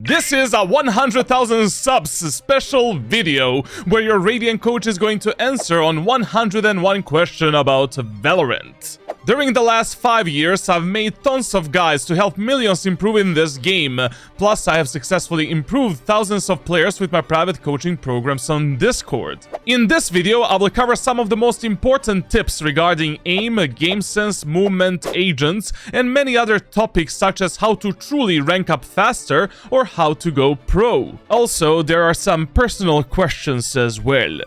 This is a 100,000 subs special video where your Radiant coach is going to answer on 101 questions about Valorant. During the last 5 years, I've made tons of guides to help millions improve in this game. Plus, I have successfully improved thousands of players with my private coaching programs on Discord. In this video, I will cover some of the most important tips regarding aim, game sense, movement, agents, and many other topics such as how to truly rank up faster or how to go pro. Also, there are some personal questions as well.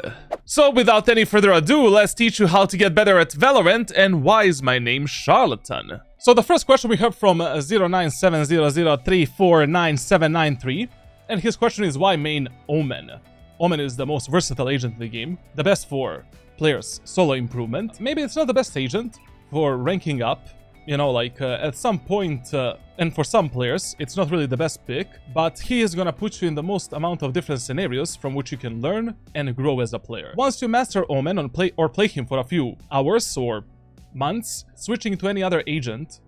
So without any further ado, let's teach you how to get better at Valorant and why is my name Charlatan. So the first question we have from 097003499793, and his question is why main Omen? Omen is the most versatile agent in the game, the best for players' solo improvement. Maybe it's not the best agent for ranking up, you know, like at some point, and for some players, it's not really the best pick, but he is gonna put you in the most amount of different scenarios from which you can learn and grow as a player. Once you master Omen and play him for a few hours or months, switching to any other agent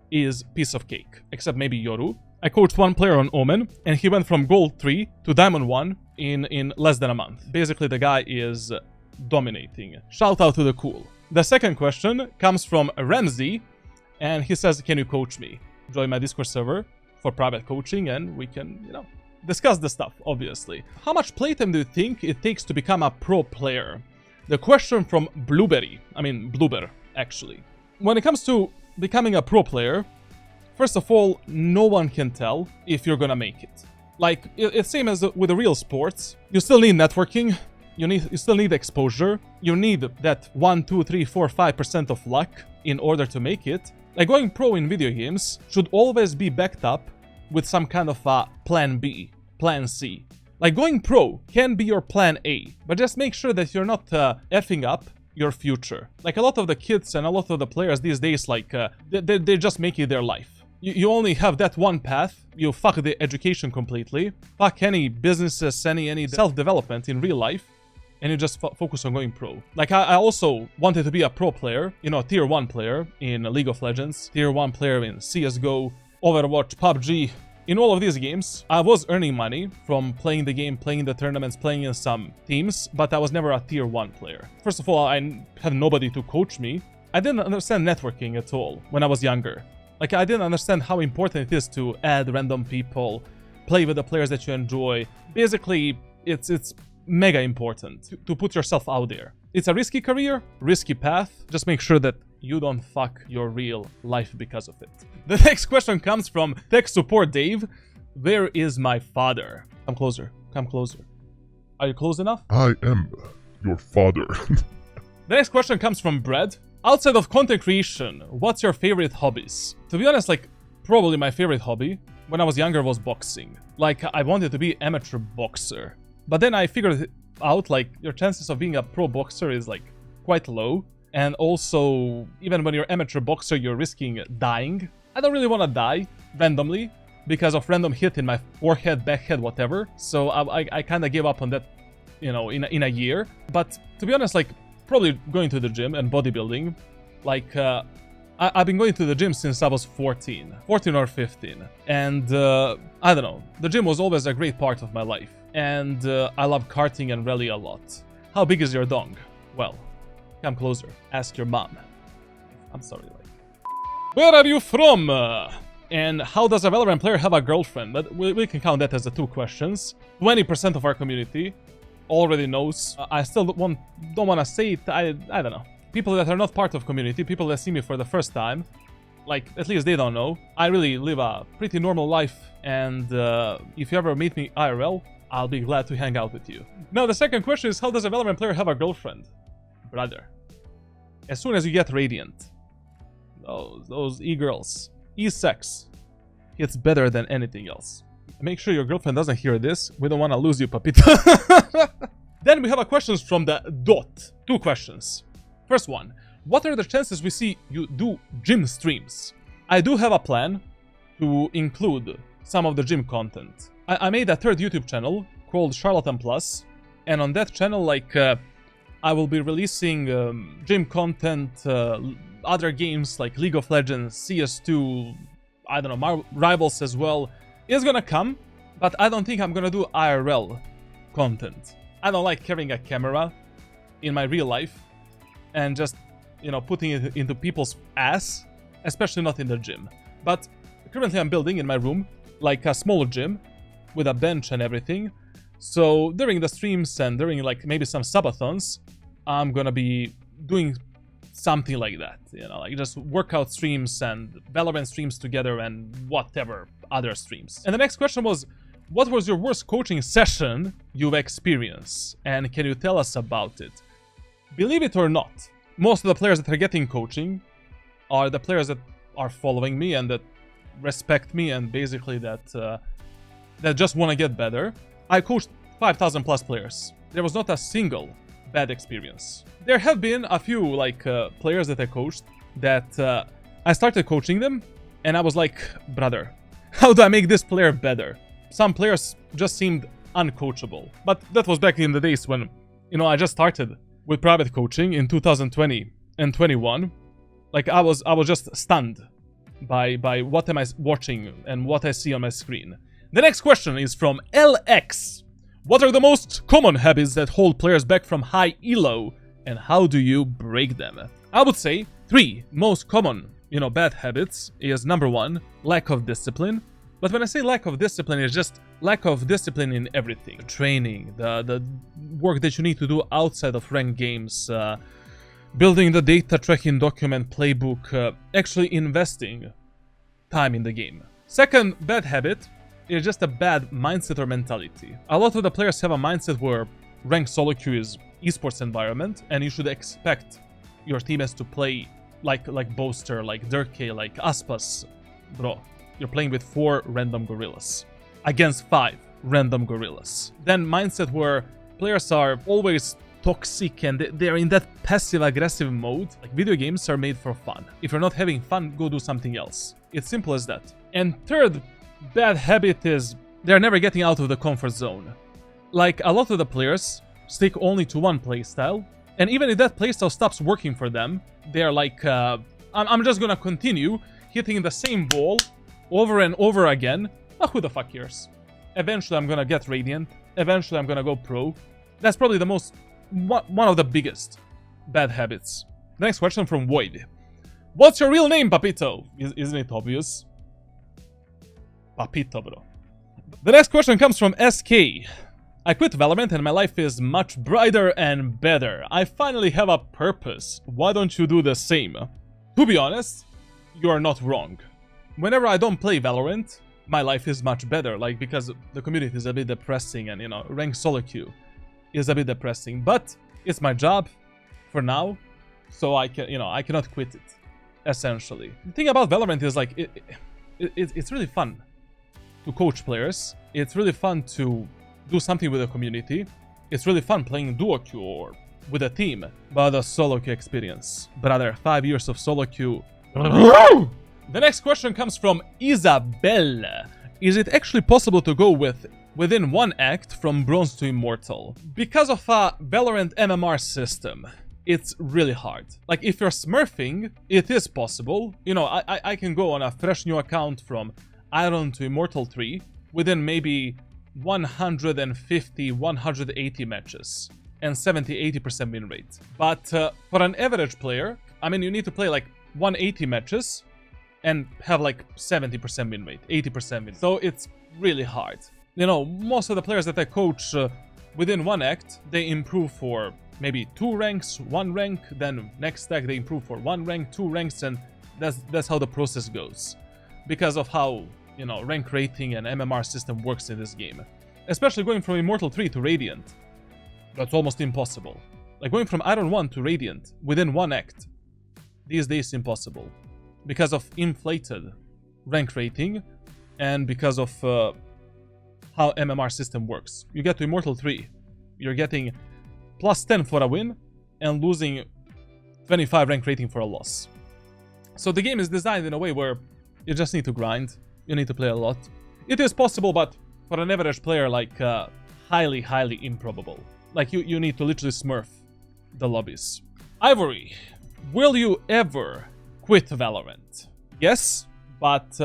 is piece of cake, except maybe Yoru. I coached one player on Omen, and he went from Gold 3 to Diamond 1 in less than a month. Basically, the guy is dominating. Shout out to the cool. The second question comes from Ramsey, and he says, can you coach me? Join my Discord server for private coaching and we can, you know, discuss the stuff, obviously. How much playtime do you think it takes to become a pro player? The question from Bloober, actually. When it comes to becoming a pro player, first of all, no one can tell if you're gonna make it. Like, it's same as with the real sports. You still need networking. You still need exposure. You need that 1, 2, 3, 4, 5% of luck in order to make it. Like, going pro in video games should always be backed up with some kind of a plan B, plan C. Like, going pro can be your plan A, but just make sure that you're not effing up your future. Like, a lot of the kids and a lot of the players these days, like, they just make it their life. You only have that one path. You fuck the education completely. Fuck any businesses, any self-development in real life. And you just focus on going pro. Like, I also wanted to be a pro player, you know, tier 1 player in League of Legends, tier 1 player in CSGO, Overwatch, PUBG. In all of these games, I was earning money from playing the game, playing the tournaments, playing in some teams, but I was never a tier 1 player. First of all, I had nobody to coach me. I didn't understand networking at all when I was younger. Like, I didn't understand how important it is to add random people, play with the players that you enjoy. Basically, it's mega important to put yourself out there. It's a risky career, risky path. Just make sure that you don't fuck your real life because of it. The next question comes from Tech Support Dave. Where is my father? Come closer. Come closer. Are you close enough? I am your father. The next question comes from Brad. Outside of content creation, what's your favorite hobbies? To be honest, like, probably my favorite hobby when I was younger was boxing. Like, I wanted to be amateur boxer. But then I figured out, like, your chances of being a pro boxer is, like, quite low. And also, even when you're amateur boxer, you're risking dying. I don't really want to die randomly because of random hit in my forehead, back head, whatever. So I kind of gave up on that, you know, in a year. But to be honest, like, probably going to the gym and bodybuilding. Like, I've been going to the gym since I was 14 or 15. And I don't know, the gym was always a great part of my life. And I love karting and rally a lot. How big is your dong? Well, come closer. Ask your mom. I'm sorry, like. Where are you from? And how does a Valorant player have a girlfriend? But we can count that as the 2 questions. 20% of our community already knows. I still don't want to say it. I don't know. People that are not part of community, people that see me for the first time, like, at least they don't know. I really live a pretty normal life. And if you ever meet me IRL, I'll be glad to hang out with you. Now, the second question is, how does a Valorant player have a girlfriend? Brother, as soon as you get Radiant, those e-girls, e-sex, it's better than anything else. Make sure your girlfriend doesn't hear this. We don't want to lose you, Papito. Then we have a questions from the Dot. 2 questions. First one, what are the chances we see you do gym streams? I do have a plan to include some of the gym content. I made a 3rd YouTube channel called Charlatan Plus, and on that channel, like, I will be releasing gym content, other games like League of Legends, CS2, I don't know, Rivals as well. It's gonna come. But I don't think I'm gonna do IRL content. I don't like carrying a camera in my real life and just, you know, putting it into people's ass, especially not in the gym. But currently I'm building in my room like a smaller gym with a bench and everything. So during the streams and during like maybe some subathons, I'm gonna be doing something like that, you know, like just workout streams and Valorant streams together and whatever other streams. And the next question was, what was your worst coaching session you've experienced? And can you tell us about it? Believe it or not, most of the players that are getting coaching are the players that are following me and that respect me and basically that just want to get better. I coached 5,000 plus players. There was not a single bad experience. There have been a few like players that I coached that I started coaching them and I was like, brother, how do I make this player better? Some players just seemed uncoachable. But that was back in the days when, you know, I just started with private coaching in 2020 and 21. Like I was just stunned by what am I watching and what I see on my screen. The next question is from LX. What are the most common habits that hold players back from high elo, and how do you break them? I would say 3 most common, you know, bad habits is number 1, lack of discipline. But when I say lack of discipline, it's just lack of discipline in everything. Training, the work that you need to do outside of ranked games, building the data tracking document playbook, actually investing time in the game. Second bad habit is just a bad mindset or mentality. A lot of the players have a mindset where ranked solo queue is eSports environment, and you should expect your teammates to play like Boaster, like Dirk, like Aspas. Bro, you're playing with 4 random gorillas against 5 random gorillas. Then mindset where players are always toxic and they're in that passive-aggressive mode. Like video games are made for fun. If you're not having fun, go do something else. It's simple as that. And third bad habit is they're never getting out of the comfort zone. Like a lot of the players stick only to one playstyle, and even if that playstyle stops working for them, they're like, I'm just gonna continue hitting the same ball over and over again. But who the fuck cares? Eventually I'm gonna get Radiant. Eventually I'm gonna go pro. That's probably the one of the biggest bad habits. The next question from Void. What's your real name, Papito? Isn't it obvious? Papito, bro. The next question comes from SK. I quit Valorant and my life is much brighter and better. I finally have a purpose. Why don't you do the same? To be honest, you are not wrong. Whenever I don't play Valorant, my life is much better, like because the community is a bit depressing and, you know, ranked solo queue is a bit depressing, but it's my job for now, so I cannot quit it, essentially. The thing about Valorant is like it's really fun to coach players. It's really fun to do something with the community. It's really fun playing duo queue or with a team, but the solo queue experience, brother, 5 years of solo queue. The next question comes from Isabel. Is it actually possible to go within one act from bronze to immortal? Because of a Valorant MMR system, it's really hard. Like if you're smurfing, it is possible. You know, I can go on a fresh new account from Iron to Immortal 3 within maybe 150, 180 matches and 70-80% win rate. But for an average player, I mean, you need to play like 180 matches and have like 70% win rate, 80% win. So it's really hard. You know, most of the players that I coach within one act, they improve for maybe 2 ranks, 1 rank, then next act they improve for 1 rank, 2 ranks, and that's how the process goes. Because of how, you know, rank rating and MMR system works in this game. Especially going from Immortal 3 to Radiant. That's almost impossible. Like going from Iron 1 to Radiant within one act. These days impossible. Because of inflated rank rating and because of how MMR system works. You get to Immortal 3, you're getting plus 10 for a win and losing 25 rank rating for a loss. So the game is designed in a way where you just need to grind, you need to play a lot. It is possible, but for an average player, like highly, highly improbable. Like you need to literally smurf the lobbies. Ivory, will you ever quit Valorant? Yes, but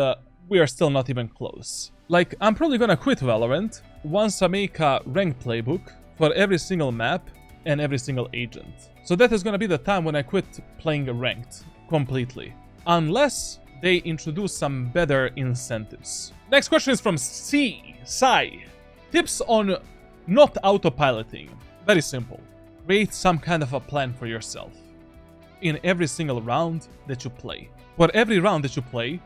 we are still not even close. Like, I'm probably gonna quit Valorant once I make a ranked playbook for every single map and every single agent. So that is gonna be the time when I quit playing ranked completely. Unless they introduce some better incentives. Next question is from Sai. Tips on not autopiloting. Very simple. Create some kind of a plan for yourself in every single round that you play. For every round that you play,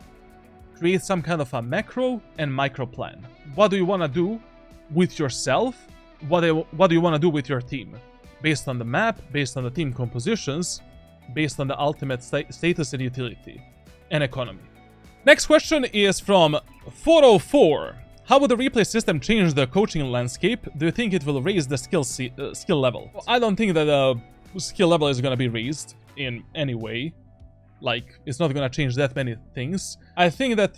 create some kind of a macro and micro plan. What do you want to do with yourself? What do you want to do with your team? Based on the map, based on the team compositions, based on the ultimate status and utility, and economy. Next question is from 404. How would the replay system change the coaching landscape? Do you think it will raise the skill level? Well, I don't think that the skill level is going to be raised in any way. Like, it's not going to change that many things. I think that,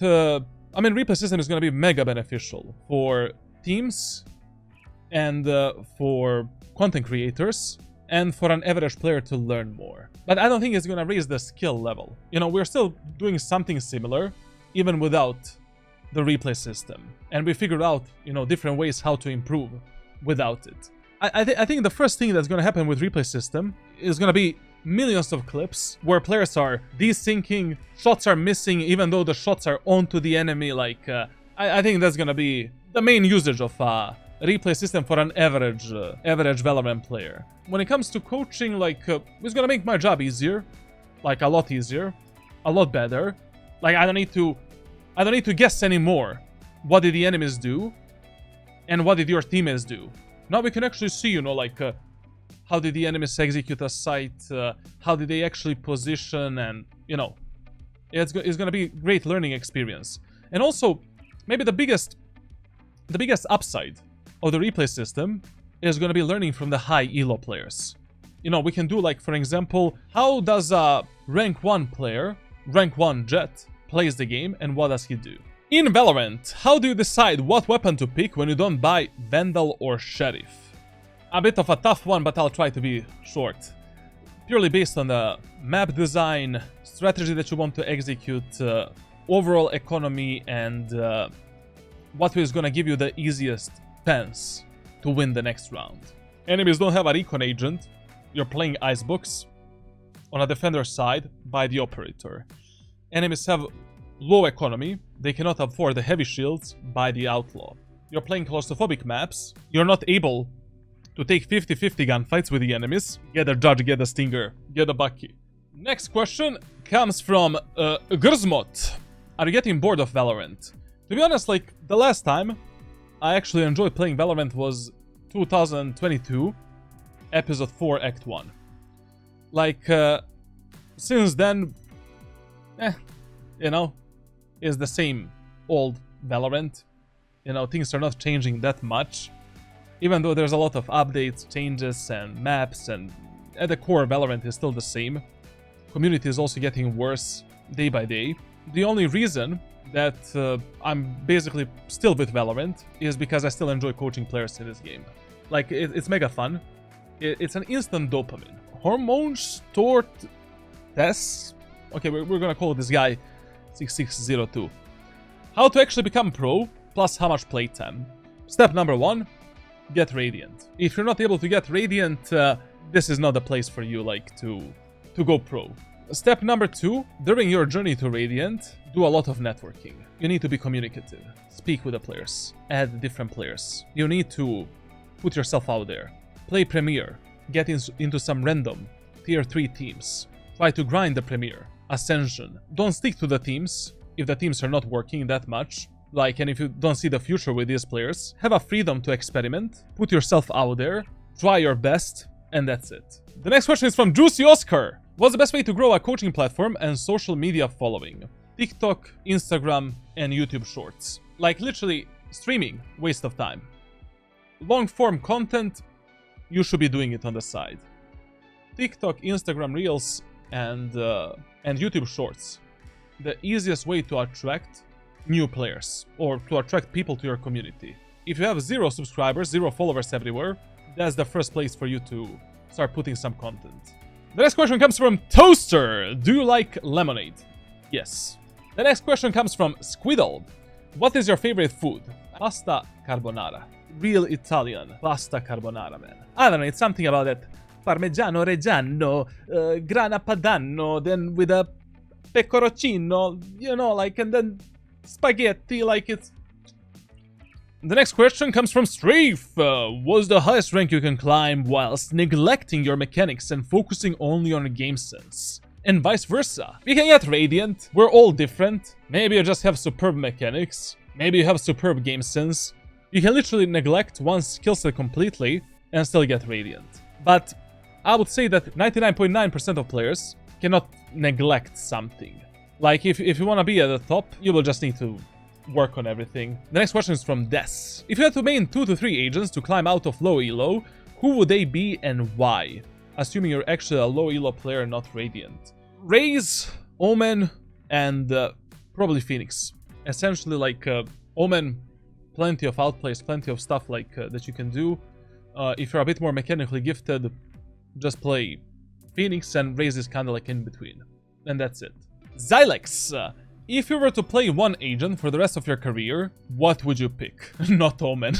replay system is going to be mega beneficial for teams and for content creators and for an average player to learn more. But I don't think it's going to raise the skill level. You know, we're still doing something similar, even without the replay system. And we figured out, you know, different ways how to improve without it. I think the first thing that's going to happen with replay system is going to be millions of clips where players are desyncing, shots are missing even though the shots are onto the enemy. Like, I think that's going to be the main usage of replay system for an average Valorant player. When it comes to coaching, like, it's gonna make my job easier, like a lot easier, a lot better. Like, I don't need to guess anymore. What did the enemies do, and what did your teammates do? Now we can actually see, you know, like, how did the enemies execute a site, how did they actually position, and you know, it's gonna be a great learning experience. And also, maybe the biggest upside of the replay system is going to be learning from the high elo players. You know, we can do, like, for example, how does a rank 1 player, rank 1 Jet, plays the game and what does he do? In Valorant, how do you decide what weapon to pick when you don't buy Vandal or Sheriff? A bit of a tough one, but I'll try to be short. Purely based on the map design, strategy that you want to execute, overall economy, and what is going to give you the easiest chance to win the next round. Enemies don't have a recon agent. You're playing icebooks. On a defender side, by the operator. Enemies have low economy. They cannot afford the heavy shields, by the outlaw. You're playing claustrophobic maps. You're not able to take 50-50 gunfights with the enemies. Get a Judge, get a Stinger, get a Bucky. Next question comes from Grzmot. Are you getting bored of Valorant? To be honest, like, the last time I actually enjoyed playing Valorant was 2022, Episode 4, Act 1. Like, since then, you know, it's the same old Valorant. You know, things are not changing that much. Even though there's a lot of updates, changes, and maps, and at the core, Valorant is still the same. Community is also getting worse day by day. The only reason that I'm basically still with Valorant is because I still enjoy coaching players in this game. Like, it's mega fun. It's an instant dopamine. Hormone stored tests? Okay, we're gonna call this guy 6602. How to actually become pro, plus how much playtime. Step number 1, get Radiant. If you're not able to get Radiant, this is not the place for you, like, to go pro. Step number 2, during your journey to Radiant, do a lot of networking. You need to be communicative. Speak with the players. Add different players. You need to put yourself out there. Play Premier. Get into some random tier 3 teams. Try to grind the Premier. Ascension. Don't stick to the teams if the teams are not working that much. Like, and if you don't see the future with these players, have a freedom to experiment. Put yourself out there. Try your best. And that's it. The next question is from Juicy Oscar. What's the best way to grow a coaching platform and social media following? TikTok, Instagram, and YouTube Shorts. Like, literally, streaming, waste of time. Long-form content, you should be doing it on the side. TikTok, Instagram Reels, and YouTube Shorts. The easiest way to attract new players, or to attract people to your community. If you have 0 subscribers, 0 followers everywhere, that's the first place for you to start putting some content. The next question comes from Toaster. Do you like lemonade? Yes. The next question comes from Squiddle. What is your favorite food? Pasta carbonara. Real Italian pasta carbonara, man. I don't know, it's something about that Parmigiano Reggiano, Grana Padano, then with a pecorocino, you know, like, and then spaghetti, like it's... The next question comes from Strafe. What's the highest rank you can climb whilst neglecting your mechanics and focusing only on game sense? And vice versa. We can get Radiant. We're all different. Maybe you just have superb mechanics. Maybe you have superb game sense. You can literally neglect one skill set completely and still get Radiant. But I would say that 99.9% of players cannot neglect something. Like, if you want to be at the top, you will just need to work on everything. The next question is from Des. If you had to main 2 to 3 agents to climb out of low elo, who would they be and why? Assuming you're actually a low elo player, not Radiant. Raze, Omen, and probably Phoenix. Essentially, like, Omen, plenty of outplays, plenty of stuff like that you can do. If you're a bit more mechanically gifted, just play Phoenix, and Raze is kind of like in between. And that's it. Xylex. If you were to play one agent for the rest of your career, what would you pick? Not Omen.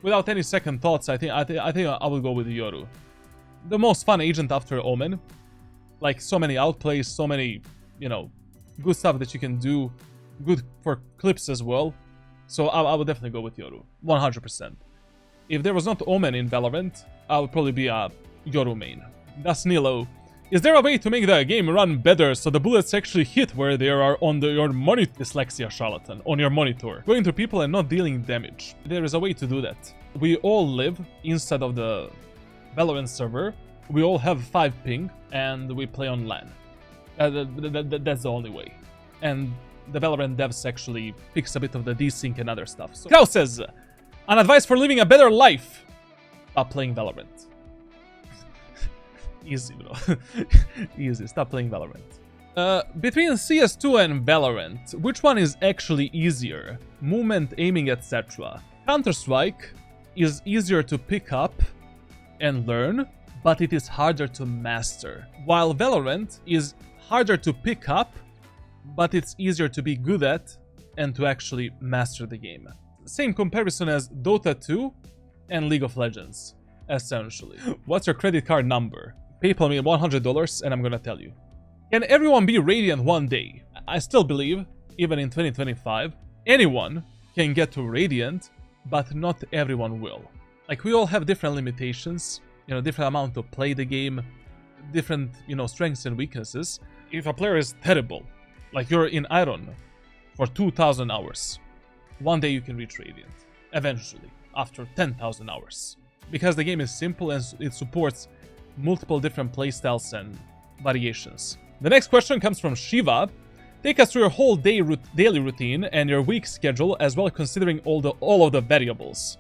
Without any second thoughts, I think I would go with Yoru. The most fun agent after Omen. Like, so many outplays, so many, you know, good stuff that you can do. Good for clips as well. So I would definitely go with Yoru. 100%. If there was not Omen in Valorant, I would probably be a Yoru main. That's Nilo. Is there a way to make the game run better so the bullets actually hit where they are on your monitor? Dyslexia charlatan, on your monitor. Going through people and not dealing damage. There is a way to do that. We all live inside of the Valorant server. We all have 5 ping and we play on LAN. That's the only way. And the Valorant devs actually fix a bit of the desync and other stuff. So Kraus says, an advice for living a better life. Stop playing Valorant. Easy, bro. Easy. Stop playing Valorant. Between CS2 and Valorant, which one is actually easier? Movement, aiming, etc. Counter-Strike is easier to pick up and learn, but it is harder to master. While Valorant is harder to pick up, but it's easier to be good at and to actually master the game. Same comparison as Dota 2 and League of Legends, essentially. What's your credit card number? PayPal me $100 and I'm gonna tell you. Can everyone be Radiant one day? I still believe, even in 2025, anyone can get to Radiant, but not everyone will. Like, we all have different limitations, you know, different amount to play the game, different, you know, strengths and weaknesses. If a player is terrible, like you're in Iron for 2,000 hours, one day you can reach Radiant, eventually, after 10,000 hours. Because the game is simple and it supports multiple different playstyles and variations. The next question comes from Shiva. Take us through your whole daily routine and your week schedule, as well, considering all of the variables.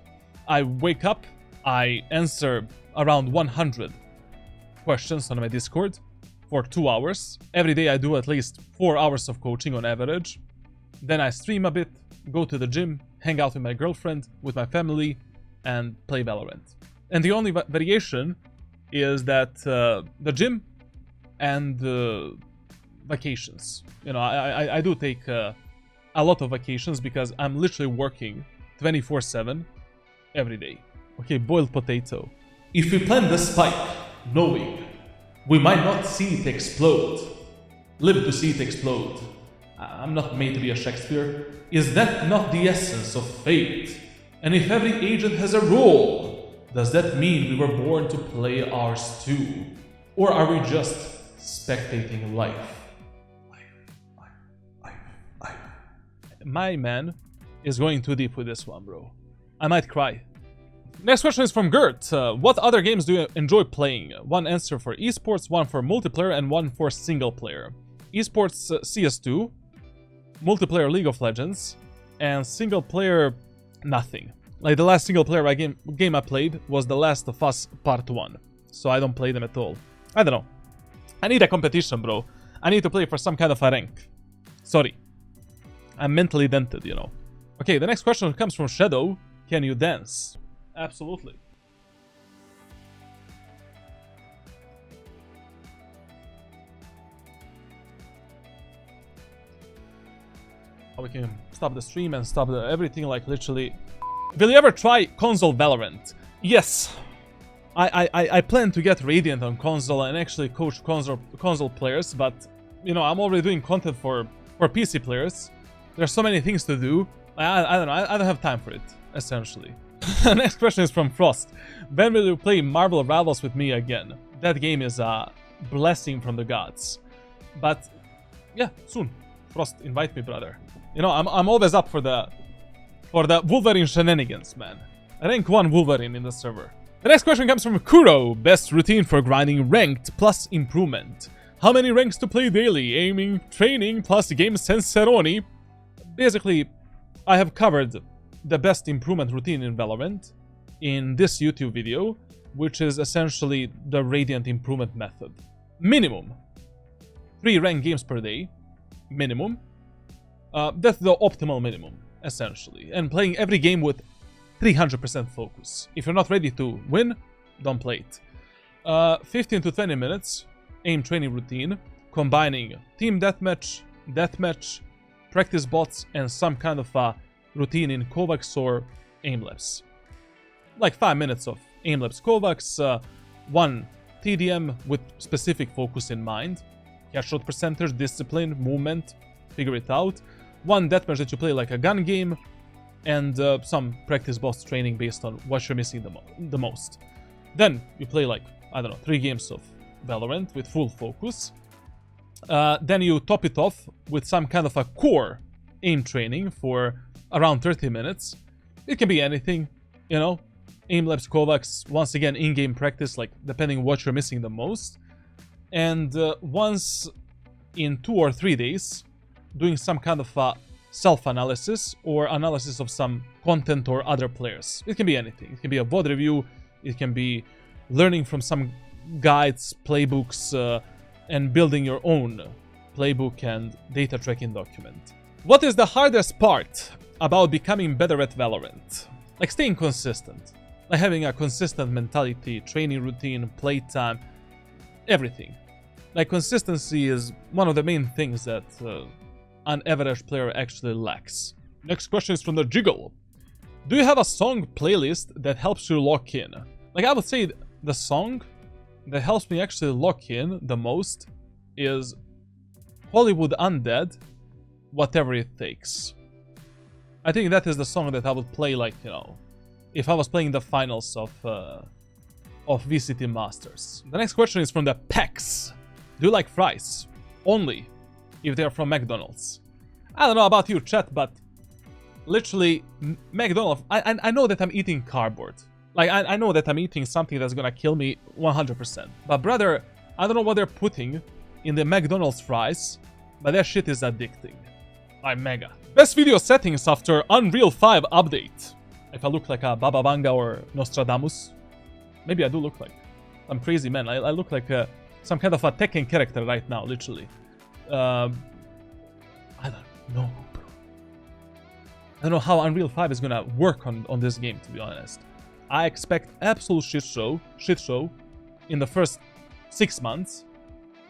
I wake up, I answer around 100 questions on my Discord for 2 hours. Every day I do at least 4 hours of coaching on average. Then I stream a bit, go to the gym, hang out with my girlfriend, with my family, and play Valorant. And the only variation is that the gym and vacations. You know, I do take a lot of vacations because I'm literally working 24/7 every day. Okay, boiled potato. If we plant the spike, knowing we might not see it explode, live to see it explode. I'm not made to be a Shakespeare. Is that not the essence of fate? And if every agent has a role, does that mean we were born to play ours too? Or are we just spectating life? Life. My man is going too deep with this one, bro. I might cry. Next question is from Gert. What other games do you enjoy playing? One answer for eSports, one for multiplayer, and one for single player. Esports CS2, multiplayer League of Legends, and single player nothing. Like, the last single player game I played was The Last of Us Part 1. So I don't play them at all. I don't know. I need a competition, bro. I need to play for some kind of a rank. Sorry. I'm mentally dented, you know. Okay, the next question comes from Shadow. Can you dance? Absolutely. we can stop the stream and stop everything, like literally. Will you ever try console Valorant? Yes. I plan to get Radiant on console and actually coach console players, but you know, I'm already doing content for PC players. There's so many things to do. I don't know, I don't have time for it, essentially. Next question is from Frost. When will you play Marvel Rivals with me again? That game is a blessing from the gods. But yeah, soon. Frost, invite me, brother. You know, I'm always up for the Wolverine shenanigans, man. Rank 1 Wolverine in the server. The next question comes from Kuro. Best routine for grinding ranked plus improvement. How many ranks to play daily? Aiming, training, plus game sense ceremony. Basically, I have covered the best improvement routine in Valorant in this YouTube video, which is essentially the Radiant improvement method. Minimum 3 ranked games per day. Minimum. That's the optimal minimum, essentially. And playing every game with 300% focus. If you're not ready to win, don't play it. 15 to 20 minutes aim training routine, combining team deathmatch, practice bots, and some kind of a routine in Kovacs or aim labs. Like 5 minutes of aim labs Kovacs, 1 TDM with specific focus in mind, headshot percentage, discipline, movement, figure it out. 1 deathmatch that you play like a gun game, and some practice boss training based on what you're missing the most. Then you play like, I don't know, 3 games of Valorant with full focus. Then you top it off with some kind of a core aim training for around 30 minutes. It can be anything, you know. Aim labs Kovacs, once again in-game practice, like depending what you're missing the most. And once in 2 or 3 days, doing some kind of a self-analysis or analysis of some content or other players. It can be anything. It can be a VOD review, it can be learning from some guides, playbooks, and building your own playbook and data tracking document. What is the hardest part about becoming better at Valorant? Like staying consistent. Like having a consistent mentality, training routine, playtime, everything. Like consistency is one of the main things that an average player actually lacks. Next question is from the Jiggle. Do you have a song playlist that helps you lock in? Like I would say the song that helps me actually lock in the most is Hollywood Undead, Whatever It Takes. I think that is the song that I would play, like, you know, if I was playing the finals of VCT Masters. The next question is from the Pex. Do you like fries? Only if they are from McDonald's. I don't know about you, chat, but literally, McDonald's, I know that I'm eating cardboard. Like, I know that I'm eating something that's gonna kill me 100%. But brother, I don't know what they're putting in the McDonald's fries, but that shit is addicting. I'm mega. Best video settings after Unreal 5 update. If I look like a Baba Vanga or Nostradamus, maybe I do look like some crazy man. I look like some kind of a Tekken character right now, literally. I don't know, bro. I don't know how Unreal 5 is gonna work on this game, to be honest. I expect absolute shit show in the first 6 months,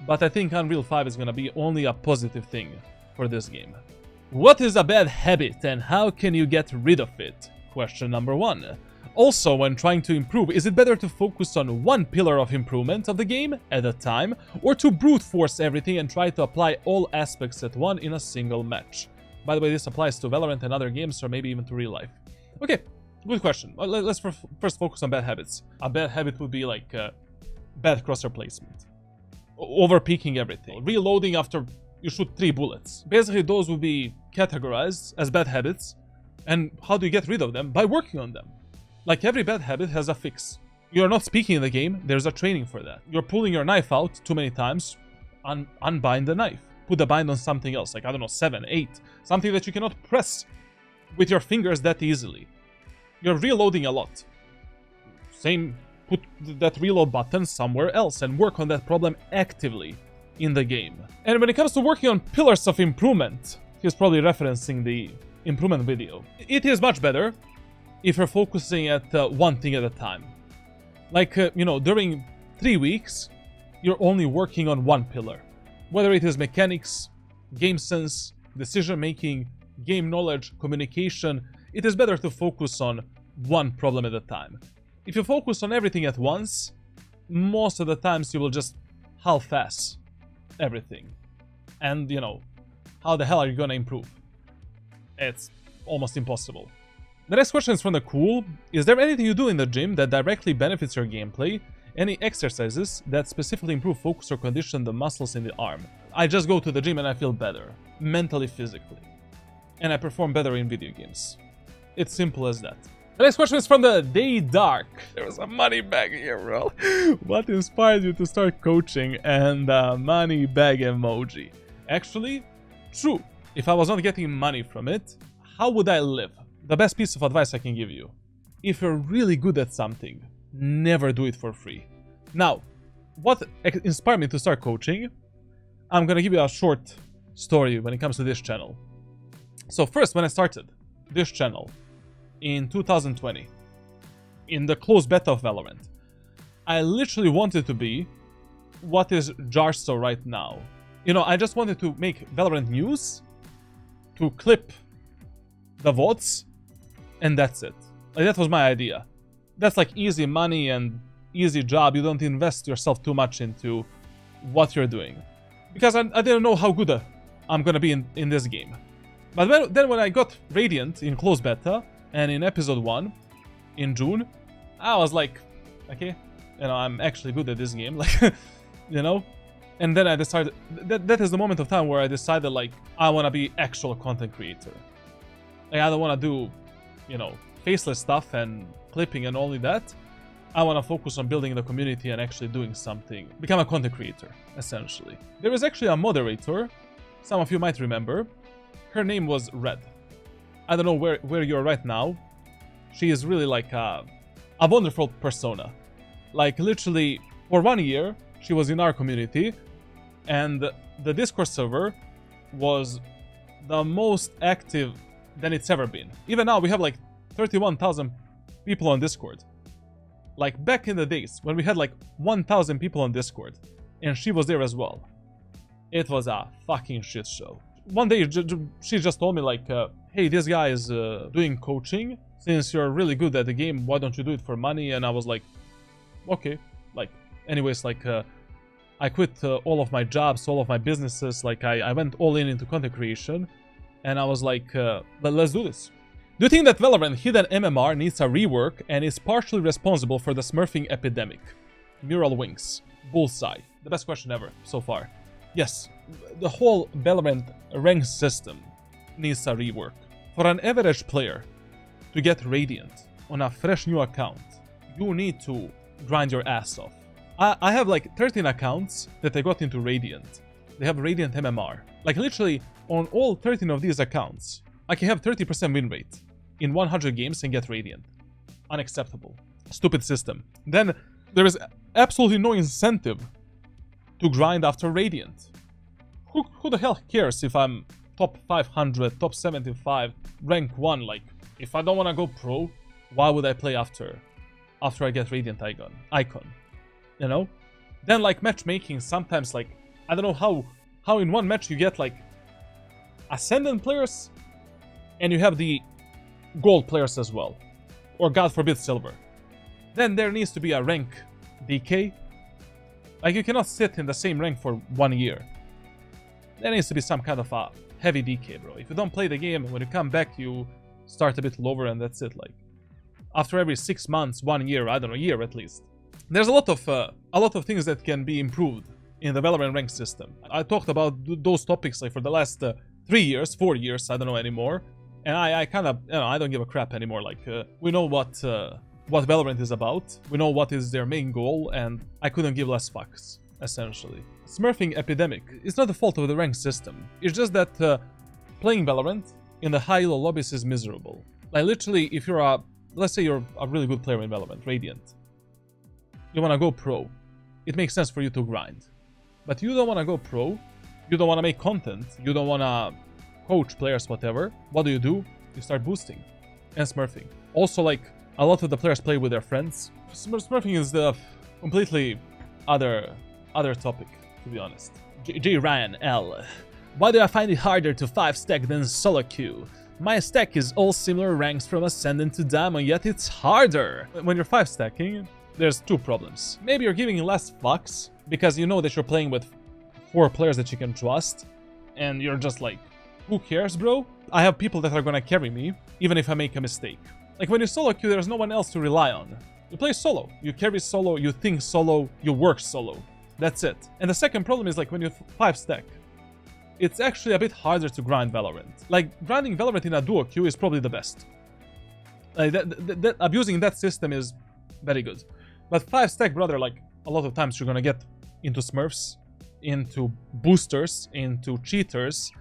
but I think Unreal 5 is gonna be only a positive thing for this game. What is a bad habit and how can you get rid of it? Question number 1. Also, when trying to improve, is it better to focus on one pillar of improvement of the game at a time, or to brute force everything and try to apply all aspects at once in a single match? By the way, this applies to Valorant and other games, or maybe even to real life. Okay, good question. Let's first focus on bad habits. A bad habit would be like bad crosshair placement, over-peeking everything, reloading after you shoot 3 bullets. Basically, those would be categorized as bad habits. And how do you get rid of them? By working on them. Like every bad habit has a fix. You're not speaking in the game, there's a training for that. You're pulling your knife out too many times, unbind the knife. Put the bind on something else, like I don't know, 7, 8. Something that you cannot press with your fingers that easily. You're reloading a lot. Same, put that reload button somewhere else and work on that problem actively in the game. And when it comes to working on pillars of improvement, he's probably referencing the improvement video. It is much better if you're focusing at one thing at a time. Like, you know, during 3 weeks, you're only working on one pillar. Whether it is mechanics, game sense, decision making, game knowledge, communication, it is better to focus on one problem at a time. If you focus on everything at once, most of the times you will just half-ass everything. And, you know, how the hell are you gonna improve? It's almost impossible. The next question is from the Cool. Is there anything you do in the gym that directly benefits your gameplay? Any exercises that specifically improve focus or condition the muscles in the arm? I just go to the gym and I feel better, mentally, physically. And I perform better in video games. It's simple as that. The next question is from the Day Dark. There was a money bag here, bro. What inspired you to start coaching? And money bag emoji. Actually, true. If I was not getting money from it, how would I live? The best piece of advice I can give you. If you're really good at something, never do it for free. Now, what inspired me to start coaching? I'm gonna give you a short story when it comes to this channel. So first, when I started this channel in 2020, in the closed beta of Valorant, I literally wanted to be what is Jarso right now. You know, I just wanted to make Valorant news, to clip the VODs, and that's it. Like, that was my idea. That's like easy money and easy job. You don't invest yourself too much into what you're doing. Because I didn't know how good I'm gonna be in this game. But then when I got Radiant in closed beta and in episode 1 in June, I was like, okay, you know, I'm actually good at this game, like, you know. And then I decided that is the moment of time where I decided, like, I want to be actual content creator. Like, I don't want to do, you know, faceless stuff and clipping and only that. I want to focus on building the community and actually doing something. Become a content creator, essentially. There was actually a moderator, some of you might remember. Her name was Red. I don't know where you're right now. She is really like a wonderful persona. Like, literally, for 1 year, she was in our community, and the Discord server was the most active than it's ever been. Even now, we have like 31,000 people on Discord. Like, back in the days, when we had like 1,000 people on Discord, and she was there as well. It was a fucking shit show. One day, she just told me, like, hey, this guy is doing coaching. Since you're really good at the game, why don't you do it for money? And I was like, okay. Like, anyways, like, I quit all of my jobs, all of my businesses. Like, I went all in into content creation. And I was like, let's do this. Do you think that Valorant Hidden MMR needs a rework and is partially responsible for the smurfing epidemic? Mural Wings. Bullseye. The best question ever so far. Yes, the whole Valorant rank system needs a rework. For an average player to get Radiant on a fresh new account, you need to grind your ass off. I have like 13 accounts that I got into Radiant. They have Radiant MMR. Like, literally, on all 13 of these accounts, I can have 30% win rate in 100 games and get Radiant. Unacceptable. Stupid system. Then there is absolutely no incentive to grind after Radiant. Who the hell cares if I'm top 500, top 75, rank 1? Like, if I don't want to go pro, why would I play after I get Radiant icon? You know? Then, like, matchmaking, sometimes, like, I don't know how in one match you get, like, Ascendant players, and you have the Gold players as well. Or, God forbid, Silver. Then there needs to be a rank decay. Like, you cannot sit in the same rank for 1 year. There needs to be some kind of a heavy decay, bro. If you don't play the game, when you come back, you start a bit lower, and that's it. Like, after every 6 months, 1 year, I don't know, a year at least. There's a lot of things that can be improved in the Valorant rank system. I talked about those topics like for the last 3 years, 4 years, I don't know anymore. And I kind of, you know, I don't give a crap anymore. Like, we know what Valorant is about. We know what is their main goal, and I couldn't give less fucks, essentially. Smurfing epidemic is not the fault of the rank system. It's just that playing Valorant in the high-elo lobbies is miserable. Like, literally, if you're let's say you're a really good player in Valorant, Radiant. You want to go pro. It makes sense for you to grind. But you don't want to go pro. You don't want to make content. You don't want to coach players, whatever. What do? You start boosting and smurfing. Also, like, a lot of the players play with their friends. Smurfing is the completely other topic, to be honest. J. Ryan L. Why do I find it harder to 5-stack than solo queue? My stack is all similar ranks from Ascendant to Diamond, yet it's harder. When you're 5-stacking, there's two problems. Maybe you're giving less fucks, because you know that you're playing with 4 players that you can trust, and you're just like, who cares, bro? I have people that are gonna carry me, even if I make a mistake. Like when you solo queue, there's no one else to rely on. You play solo, you carry solo, you think solo, you work solo. That's it. And the second problem is like when you 5-stack, it's actually a bit harder to grind Valorant. Like grinding Valorant in a duo queue is probably the best. Like abusing that system is very good. But 5-stack, brother, like a lot of times you're gonna get into smurfs, into boosters, into cheaters.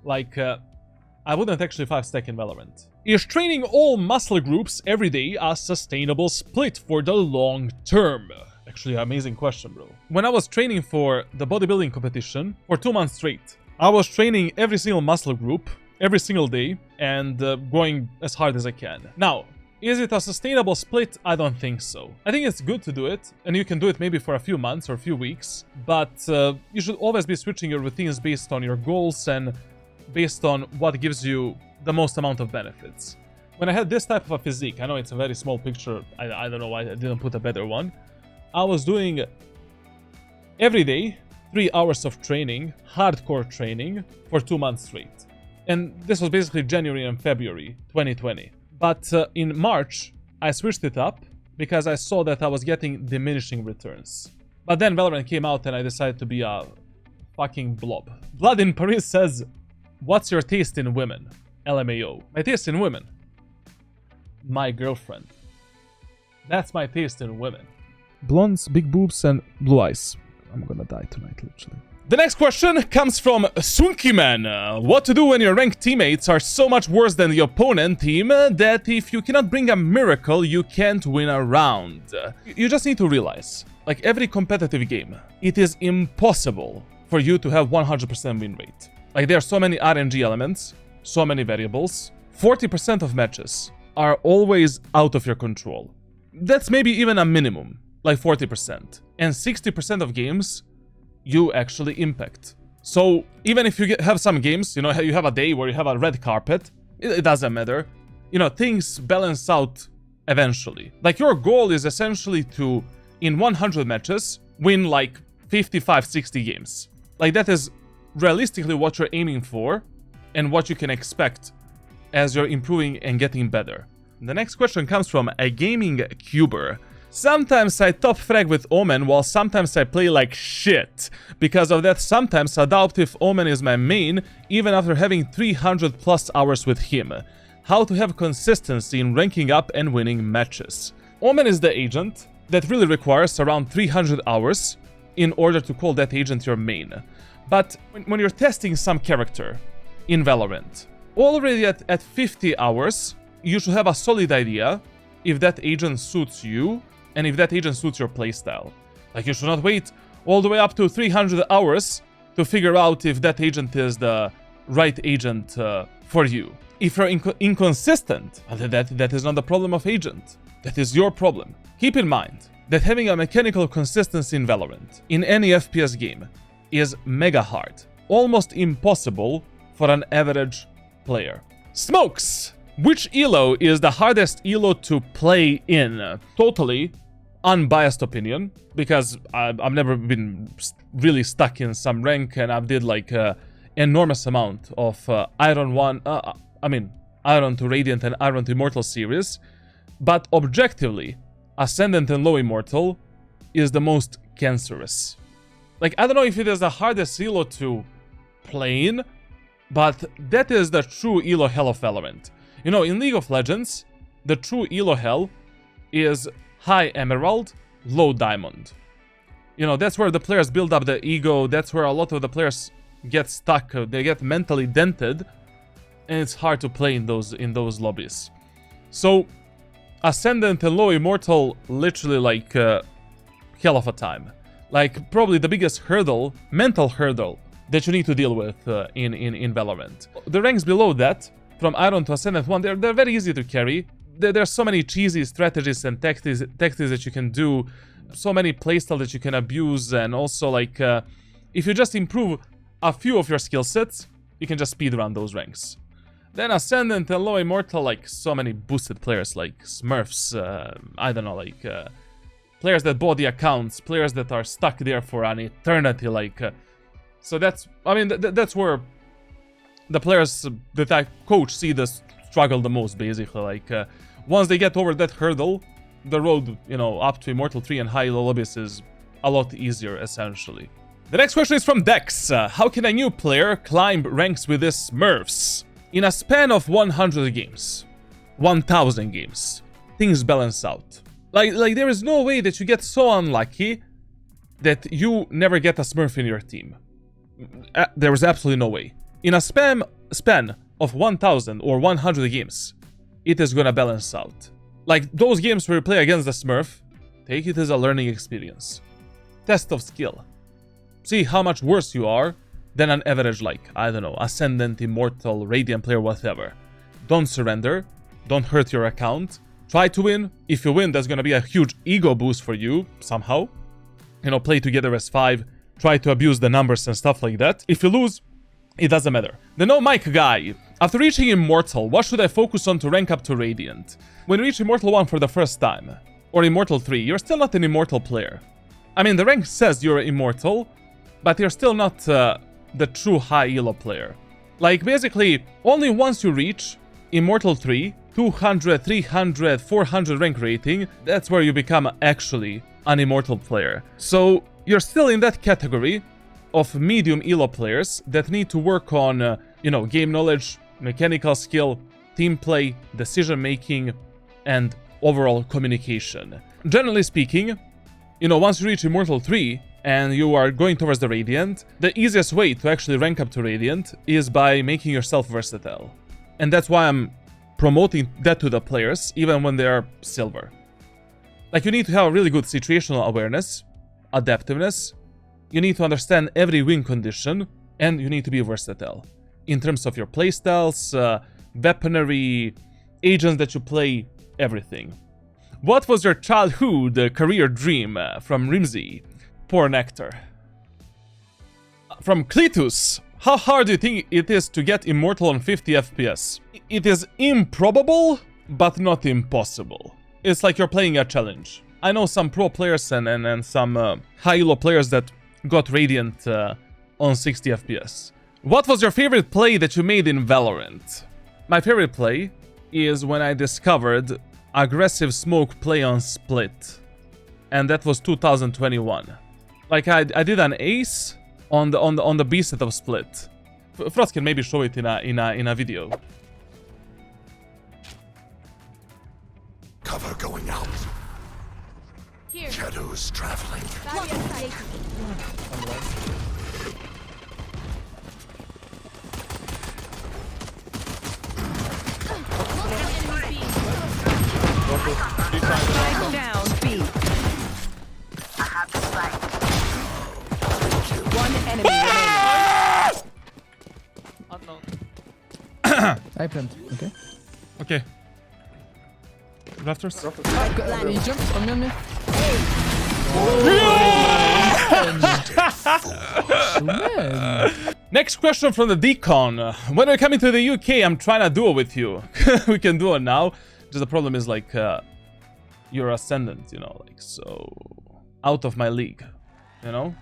Like I wouldn't actually 5-stack in Valorant. Is training all muscle groups every day a sustainable split for the long term? Actually, amazing question, bro. When I was training for the bodybuilding competition for 2 months straight, I was training every single muscle group every single day and going as hard as I can. Now, is it a sustainable split? I don't think so. I think it's good to do it, and you can do it maybe for a few months or a few weeks, but you should always be switching your routines based on your goals and based on what gives you the most amount of benefits. When I had this type of a physique, I know it's a very small picture, I don't know why I didn't put a better one. I was doing every day 3 hours of training, hardcore training, for 2 months straight. And this was basically January and February 2020. But in March, I switched it up because I saw that I was getting diminishing returns. But then Valorant came out and I decided to be a fucking blob. Blood in Paris says, what's your taste in women? LMAO. My taste in women? My girlfriend. That's my taste in women. Blondes, big boobs, and blue eyes. I'm gonna die tonight, literally. The next question comes from Sunkiman. What to do when your ranked teammates are so much worse than the opponent team that if you cannot bring a miracle, you can't win a round? You just need to realize, like every competitive game, it is impossible for you to have 100% win rate. Like there are so many RNG elements, so many variables. 40% of matches are always out of your control. That's maybe even a minimum, like 40%. And 60% of games you actually impact. So even if you have some games, you know, you have a day where you have a red carpet, it doesn't matter. You know, things balance out eventually. Like your goal is essentially to, in 100 matches, win like 55, 60 games. Like that is realistically what you're aiming for and what you can expect as you're improving and getting better. The next question comes from a gaming cuber. Sometimes I top frag with Omen, while sometimes I play like shit. Because of that, sometimes I doubt if Omen is my main, even after having 300 plus hours with him. How to have consistency in ranking up and winning matches. Omen is the agent that really requires around 300 hours in order to call that agent your main. But when you're testing some character in Valorant, already at 50 hours, you should have a solid idea if that agent suits you and if that agent suits your playstyle. Like you should not wait all the way up to 300 hours to figure out if that agent is the right agent for you. If you're inconsistent, that is not the problem of agent. That is your problem. Keep in mind that having a mechanical consistency in Valorant, in any FPS game, is mega hard. Almost impossible for an average player. Smokes! Which elo is the hardest elo to play in? Totally unbiased opinion, because I've never been really stuck in some rank and I've did like enormous amount of Iron 2 Radiant and Iron 2 Immortal series, but objectively, Ascendant and Low Immortal is the most cancerous. Like, I don't know if it is the hardest elo to play in, but that is the true elo hell of Valorant. You know, in League of Legends, the true elo hell is high Emerald, low Diamond. You know, that's where the players build up the ego, that's where a lot of the players get stuck, they get mentally dented, and it's hard to play in those lobbies. So, Ascendant and Low Immortal, literally like hell of a time. Like, probably the biggest hurdle, mental hurdle, that you need to deal with in Valorant. The ranks below that, from Iron to Ascendant 1, they're very easy to carry. There's so many cheesy strategies and tactics that you can do, so many playstyle that you can abuse, and also like if you just improve a few of your skill sets, you can just speedrun those ranks. Then Ascendant and Low Immortal, like so many boosted players like smurfs, I don't know, like players that bought the accounts, players that are stuck there for an eternity, like... so that's, I mean, that's where the players that I coach see the struggle the most, basically. Like, once they get over that hurdle, the road, you know, up to Immortal 3 and high elo lobbies is a lot easier, essentially. The next question is from Dex. How can a new player climb ranks with his smurfs? In a span of 100 games, 1000 games, things balance out. Like there is no way that you get so unlucky that you never get a smurf in your team. There is absolutely no way. In a span of 1000 or 100 games, it is gonna balance out. Like those games where you play against the smurf, take it as a learning experience. Test of skill. See how much worse you are than an average, like, I don't know, Ascendant, Immortal, Radiant player, whatever. Don't surrender. Don't hurt your account. Try to win. If you win, that's gonna be a huge ego boost for you, somehow. You know, play together as 5. Try to abuse the numbers and stuff like that. If you lose, it doesn't matter. The No Mic guy. After reaching Immortal, what should I focus on to rank up to Radiant? When you reach Immortal 1 for the first time, or Immortal 3, you're still not an Immortal player. I mean, the rank says you're Immortal, but you're still not the true high elo player. Like, basically, only once you reach Immortal 3, 200, 300, 400 rank rating, that's where you become actually an Immortal player. So, you're still in that category of medium elo players that need to work on, you know, game knowledge, mechanical skill, team play, decision making, and overall communication. Generally speaking, you know, once you reach Immortal 3 and you are going towards the Radiant, the easiest way to actually rank up to Radiant is by making yourself versatile. And that's why I'm promoting that to the players, even when they're silver. Like, you need to have a really good situational awareness, adaptiveness, you need to understand every win condition, and you need to be versatile. In terms of your playstyles, weaponry, agents that you play, everything. What was your childhood career dream? From Rimsey. Poor Nectar. From Cletus. How hard do you think it is to get Immortal on 50 FPS? It is improbable, but not impossible. It's like you're playing a challenge. I know some pro players and some high elo players that got Radiant on 60 FPS. What was your favorite play that you made in Valorant? My favorite play is when I discovered aggressive smoke play on Split, and that was 2021. Like, I did an ace on the B set of Split. Frost can maybe show it in a video. Cover going out. Here. Shadows traveling. Down B. I have the spike. One enemy remaining. Unknown. I plant, okay? Okay. Rafters? He jumped on me. Next question from the Decon. When we're coming to the UK, I'm trying to duo with you. We can do it now. Just the problem is, like, you're Ascendant, you know, like, so out of my league, you know?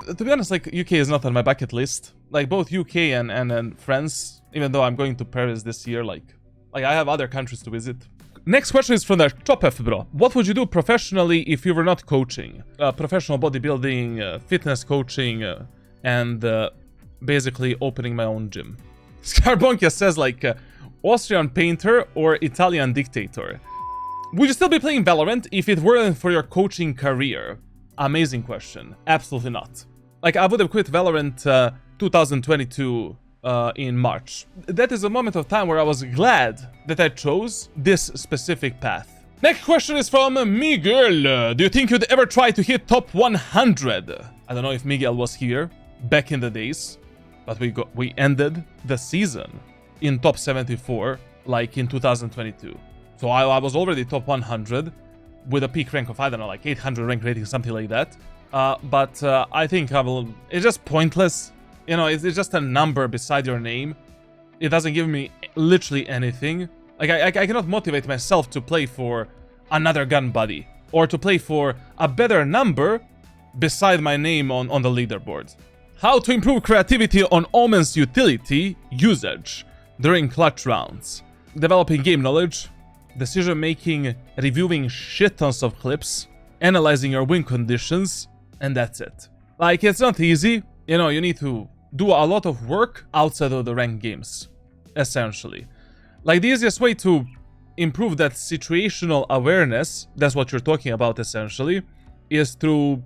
To be honest, like, UK is not on my bucket list. Like, both UK and France, even though I'm going to Paris this year, like I have other countries to visit. Next question is from the Top F bro. What would you do professionally if you were not coaching? Professional bodybuilding, fitness coaching, and basically opening my own gym. Scarbonkia says, like, Austrian painter or Italian dictator? Would you still be playing Valorant if it weren't for your coaching career? Amazing question. Absolutely not. Like, I would have quit Valorant 2022 in March. That is a moment of time where I was glad that I chose this specific path. Next question is from Miguel. Do you think you'd ever try to hit top 100? I don't know if Miguel was here back in the days, but we ended the season in top 74, like in 2022. So I was already top 100 with a peak rank of, I don't know, like 800 rank rating, something like that. But I think it's just pointless You know, it's just a number beside your name. It doesn't give me literally anything. Like, I cannot motivate myself to play for another gun buddy, or to play for a better number beside my name on the leaderboard. How to improve creativity on Omen's utility usage during clutch rounds. Developing game knowledge, decision making, reviewing shit tons of clips, analyzing your win conditions, and that's it. Like, it's not easy. You know, you need to do a lot of work outside of the ranked games, essentially. Like, the easiest way to improve that situational awareness, that's what you're talking about essentially, is through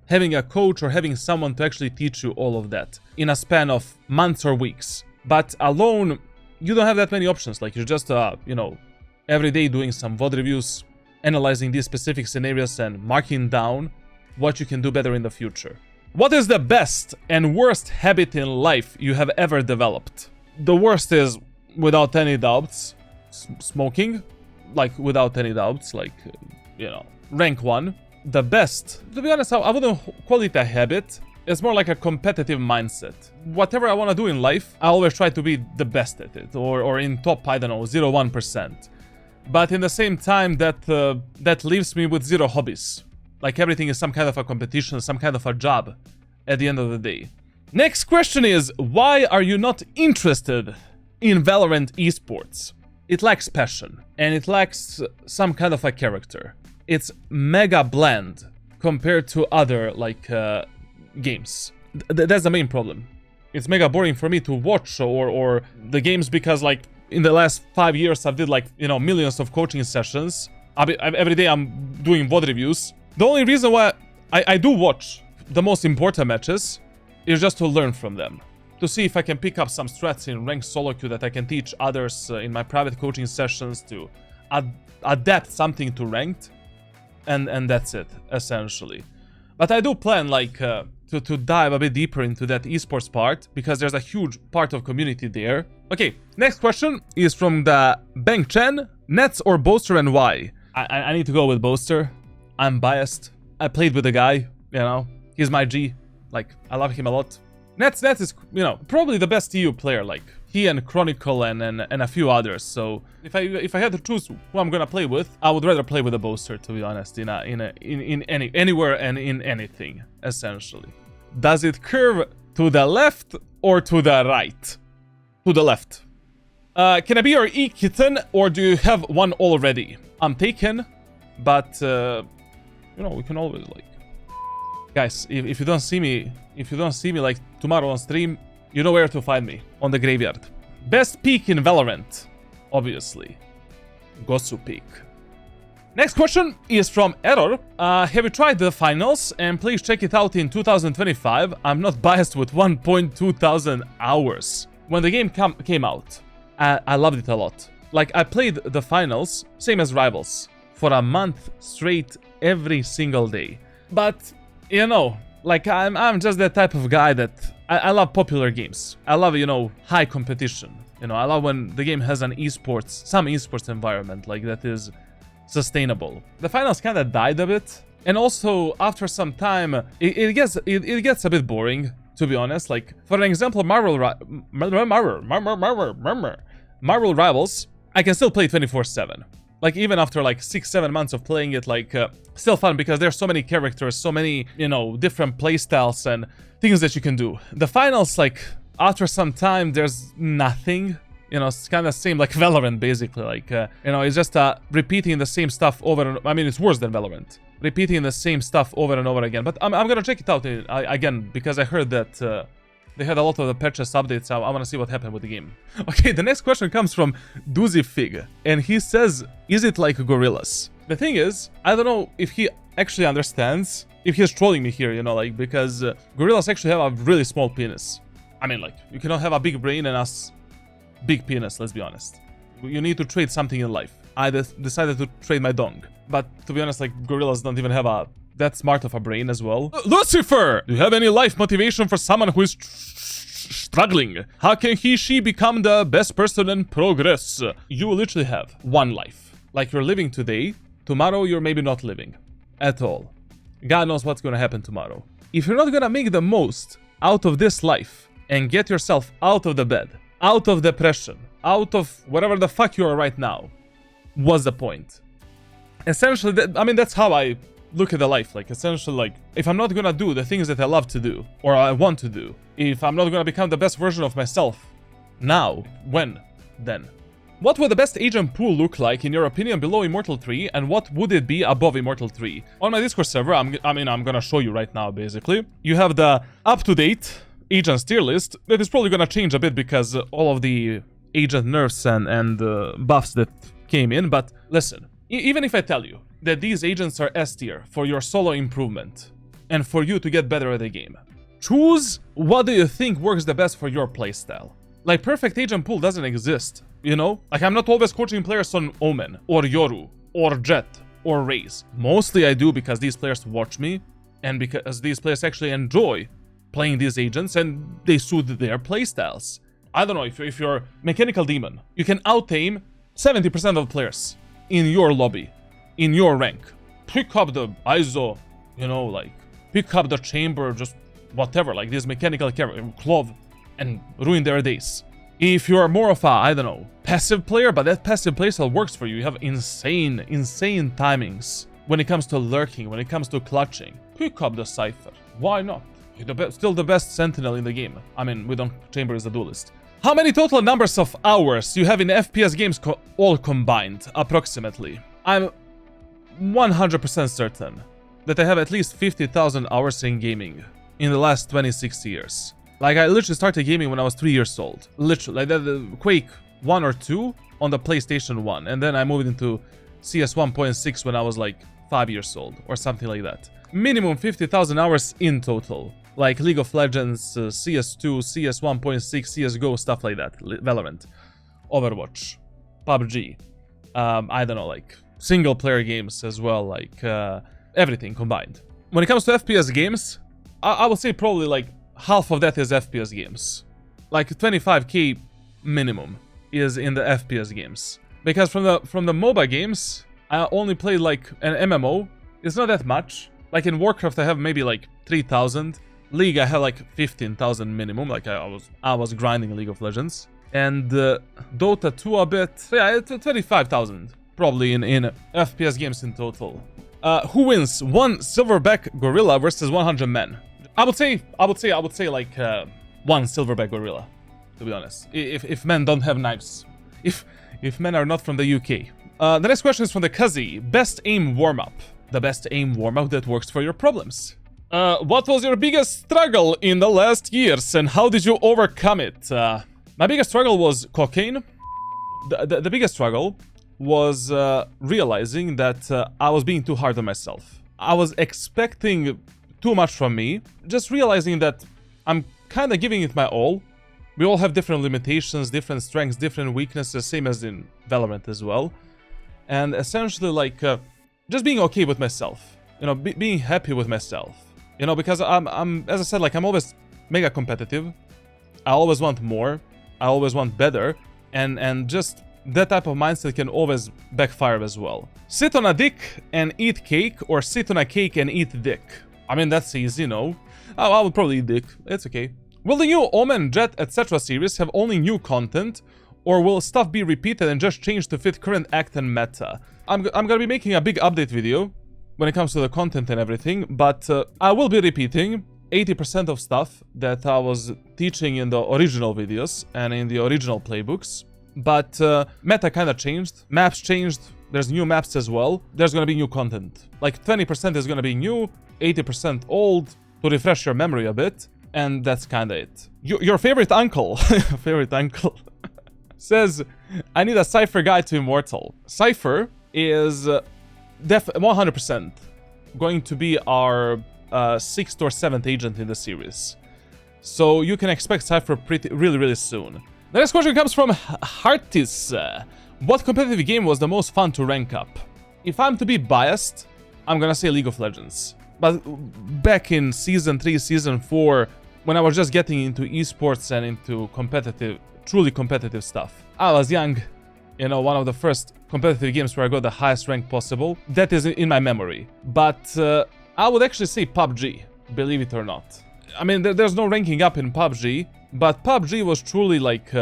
having a coach or having someone to actually teach you all of that in a span of months or weeks. But alone, you don't have that many options. Like, you're just, you know, every day doing some VOD reviews, analyzing these specific scenarios and marking down what you can do better in the future. What is the best and worst habit in life you have ever developed? The worst is, without any doubts, smoking. Like, without any doubts, like, you know, rank 1. The best, to be honest, I wouldn't call it a habit. It's more like a competitive mindset. Whatever I want to do in life, I always try to be the best at it, or in top, I don't know, 0.1%. But in the same time, that leaves me with 0 hobbies. Like, everything is some kind of a competition, some kind of a job at the end of the day. Next question is, why are you not interested in Valorant eSports? It lacks passion, and it lacks some kind of a character. It's mega bland compared to other, like, games. That's the main problem. It's mega boring for me to watch or the games, because, like, in the last 5 years I've did, like, you know, millions of coaching sessions. Every day I'm doing VOD reviews. The only reason why I do watch the most important matches is just to learn from them, to see if I can pick up some strats in ranked solo queue that I can teach others in my private coaching sessions, to adapt something to ranked, and that's it essentially. But I do plan, like, to dive a bit deeper into that esports part, because there's a huge part of community there. Okay, next question is from the Bang Chen. Nets or Boaster, and why? I need to go with Boaster. I'm biased. I played with the guy, you know. He's my G. Like, I love him a lot. Nets is, you know, probably the best EU player. Like, he and Chronicle and a few others. So if I had to choose who I'm gonna play with, I would rather play with a Boaster, to be honest, in anywhere and in anything essentially. Does it curve to the left or to the right? To the left. Can I be your E-Kitten, or do you have one already? I'm taken, but you know, we can always, like, guys, if you don't see me, like tomorrow on stream, you know where to find me, on the graveyard. Best peak in Valorant, obviously, Gosu peak. Next question is from Error. Have you tried the finals? And please check it out in 2025. I'm not biased with 1,200 hours. When the game came out, I loved it a lot. Like, I played the finals, same as Rivals, for a month straight, every single day. But, you know, like, I'm just that type of guy that I love popular games. I love, you know, high competition. You know, I love when the game has some esports environment, like, that is sustainable. The finals kind of died a bit, and also after some time it gets a bit boring, to be honest. Like, for an example, Marvel Rivals, I can still play 24/7. Like, even after like 6-7 months of playing it, like, still fun, because there's so many characters, so many, you know, different playstyles and things that you can do. The finals, like, after some time, there's nothing. You know, it's kind of same like Valorant, basically. Like, you know, it's just repeating the same stuff over and... I mean, it's worse than Valorant. Repeating the same stuff over and over again. But I'm gonna check it out again, because I heard that they had a lot of the patches updates. I want to see what happened with the game. Okay, the next question comes from Doozy Fig, and he says, is it like gorillas? The thing is, I don't know if he actually understands, if he's trolling me here, you know, like, because gorillas actually have a really small penis. I mean, like, you cannot have a big brain and us big penis, let's be honest. You need to trade something in life. I decided to trade my dong. But to be honest, like, gorillas don't even have that smart of a brain as well. Lucifer! Do you have any life motivation for someone who is struggling? How can she become the best person and progress? You literally have one life. Like, you're living today, tomorrow you're maybe not living at all. God knows what's gonna happen tomorrow. If you're not gonna make the most out of this life, and get yourself out of the bed, out of depression, out of whatever the fuck you are right now, was the point. Essentially, that's how I look at the life. Like, essentially, like, if I'm not gonna do the things that I love to do, or I want to do, if I'm not gonna become the best version of myself, now, when, then? What would the best agent pool look like, in your opinion, below Immortal 3, and what would it be above Immortal 3? On my Discord server, I'm gonna show you right now, basically. You have the up-to-date agents tier list that is probably gonna change a bit because all of the agent nerfs and buffs that came in, but listen, even if I tell you that these agents are S tier for your solo improvement and for you to get better at the game, choose what do you think works the best for your playstyle. Like, perfect agent pool doesn't exist, you know? Like, I'm not always coaching players on Omen, or Yoru, or Jet, or Raze. Mostly I do because these players watch me, and because these players actually enjoy playing these agents, and they suit their playstyles. I don't know, if you're Mechanical Demon, you can out-aim 70% of players in your lobby, in your rank. Pick up the ISO, you know, like, pick up the chamber, just whatever, like this mechanical clove, and ruin their days. If you're more of a, I don't know, passive player, but that passive playstyle works for you, you have insane timings when it comes to lurking, when it comes to clutching, pick up the Cypher. Why not? You're still the best sentinel in the game. I mean, we don't chamber is a duelist. How many total numbers of hours you have in FPS games all combined, approximately? I'm 100% certain that I have at least 50,000 hours in gaming in the last 26 years. Like, I literally started gaming when I was 3 years old. Literally, like the Quake 1 or 2 on the PlayStation 1. And then I moved into CS 1.6 when I was like 5 years old or something like that. Minimum 50,000 hours in total. Like League of Legends, CS2, CS 1.6, CSGO, stuff like that. Valorant, Overwatch, PUBG. I don't know, like single player games as well, like everything combined. When it comes to FPS games, I would say probably like half of that is FPS games. Like 25k minimum is in the FPS games. Because from the MOBA games, I only played like an MMO. It's not that much. Like in Warcraft, I have maybe like 3,000. League, I have like 15,000 minimum. Like I was grinding League of Legends. And Dota 2 a bit. So yeah, it's 25,000 probably in FPS games in total. Who wins? One silverback gorilla versus 100 men. I would say like one silverback gorilla, to be honest. If men don't have knives, if men are not from the UK. The next question is from the Kazi. Best aim warm-up. The best aim warm-up that works for your problems. What was your biggest struggle in the last years, and how did you overcome it? My biggest struggle was cocaine. The biggest struggle was realizing that I was being too hard on myself. I was expecting too much from me, just realizing that I'm kind of giving it my all. We all have different limitations, different strengths, different weaknesses, same as in Valorant as well. And essentially, like, just being okay with myself, you know, being happy with myself, you know, because I'm, as I said, like, I'm always mega competitive. I always want more. I always want better. And just that type of mindset can always backfire as well. Sit on a dick and eat cake, or sit on a cake and eat dick. I mean, that's easy, no? Oh, I would probably eat dick. It's okay. Will the new Omen, Jet, etc. series have only new content, or will stuff be repeated and just changed to fit current act and meta? I'm gonna be making a big update video when it comes to the content and everything, but I will be repeating 80% of stuff that I was teaching in the original videos and in the original playbooks. But meta kind of changed, maps changed, there's new maps as well. There's gonna be new content. Like 20% is gonna be new, 80% old, to refresh your memory a bit, and that's kinda it. Your favorite uncle, says, I need a Cypher guide to Immortal. Cypher is 100% going to be our 6th or 7th agent in the series. So you can expect Cypher really soon. The next question comes from Hartis. What competitive game was the most fun to rank up? If I'm to be biased, I'm gonna say League of Legends. But back in Season 3, Season 4, when I was just getting into eSports and into competitive, truly competitive stuff, I was young. You know, one of the first competitive games where I got the highest rank possible. That is in my memory. But I would actually say PUBG, believe it or not. I mean, there's no ranking up in PUBG, but PUBG was truly like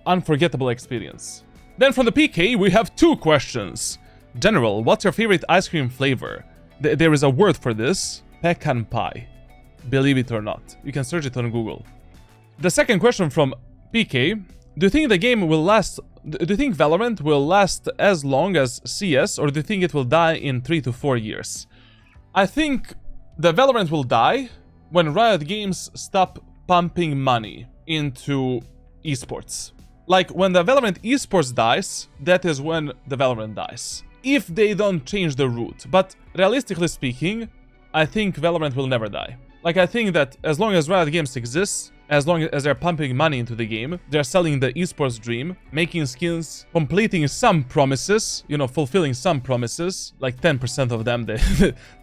unforgettable experience. Then from the PK, we have 2 questions. General, what's your favorite ice cream flavor? There is a word for this, pecan pie. Believe it or not. You can search it on Google. The second question from PK, do you think the game will last... Do you think Valorant will last as long as CS, or do you think it will die in 3 to 4 years? I think the Valorant will die when Riot Games stop pumping money into eSports. Like, when the Valorant eSports dies, that is when the Valorant dies. If they don't change the route. But realistically speaking, I think Valorant will never die. Like, I think that as long as Riot Games exists, as long as they're pumping money into the game, they're selling the esports dream, making skins, completing some promises, you know, fulfilling some promises, like 10% of them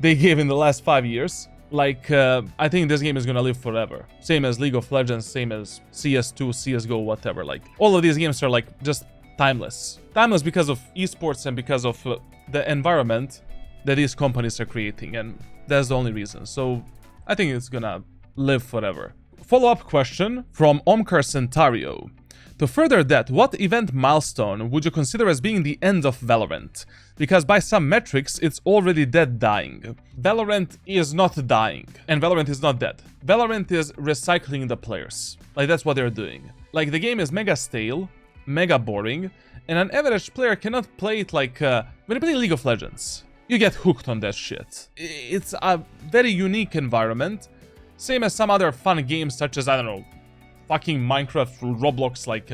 they gave in the last 5 years. Like, I think this game is gonna live forever. Same as League of Legends, same as CS2, CSGO, whatever. Like, all of these games are like just timeless. Timeless because of esports and because of the environment that these companies are creating, and that's the only reason. So I think it's gonna live forever. Follow-up question from Omkar Centario. To further that, what event milestone would you consider as being the end of Valorant? Because by some metrics, it's already dead dying. Valorant is not dying, and Valorant is not dead. Valorant is recycling the players. Like, that's what they're doing. Like, the game is mega stale, mega boring, and an average player cannot play it like... when you play League of Legends, you get hooked on that shit. It's a very unique environment. Same as some other fun games such as, I don't know, fucking Minecraft, Roblox, like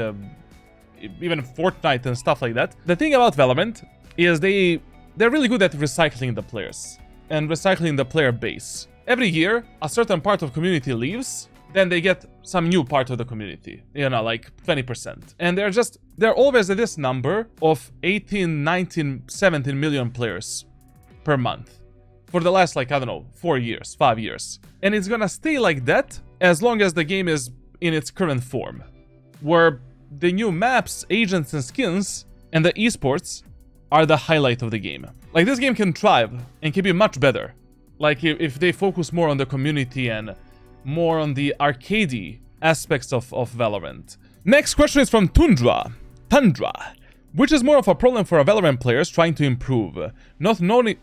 even Fortnite and stuff like that. The thing about Valorant is they're really good at recycling the players and recycling the player base. Every year, a certain part of community leaves, then they get some new part of the community, you know, like 20%. And they're always at this number of 18, 19, 17 million players per month. For the last, like, I don't know, 4 years, 5 years. And it's gonna stay like that as long as the game is in its current form. Where the new maps, agents, and skins, and the esports are the highlight of the game. Like, this game can thrive and can be much better. Like, if they focus more on the community and more on the arcadey aspects of Valorant. Next question is from Tundra. Which is more of a problem for Valorant players trying to improve? Not knowing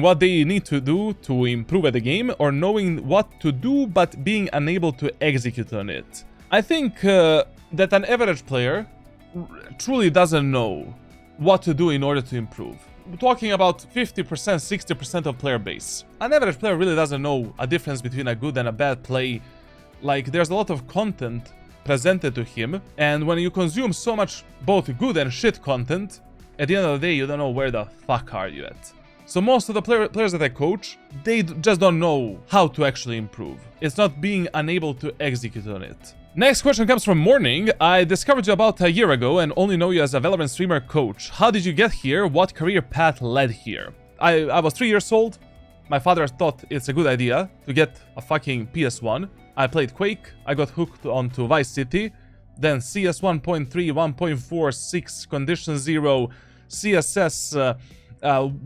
what they need to do to improve at the game, or knowing what to do but being unable to execute on it. I think that an average player truly doesn't know what to do in order to improve. We're talking about 50%, 60% of player base. An average player really doesn't know a difference between a good and a bad play. Like, there's a lot of content presented to him, and when you consume so much both good and shit content, at the end of the day you don't know where the fuck are you at. So most of the players that I coach, they just don't know how to actually improve. It's not being unable to execute on it. Next question comes from Morning. I discovered you about a year ago and only know you as a Valorant streamer coach. How did you get here? What career path led here? I was 3 years old. My father thought it's a good idea to get a fucking PS1. I played Quake, I got hooked onto Vice City, then CS 1.3, 1.4, 6, Condition 0, CSS,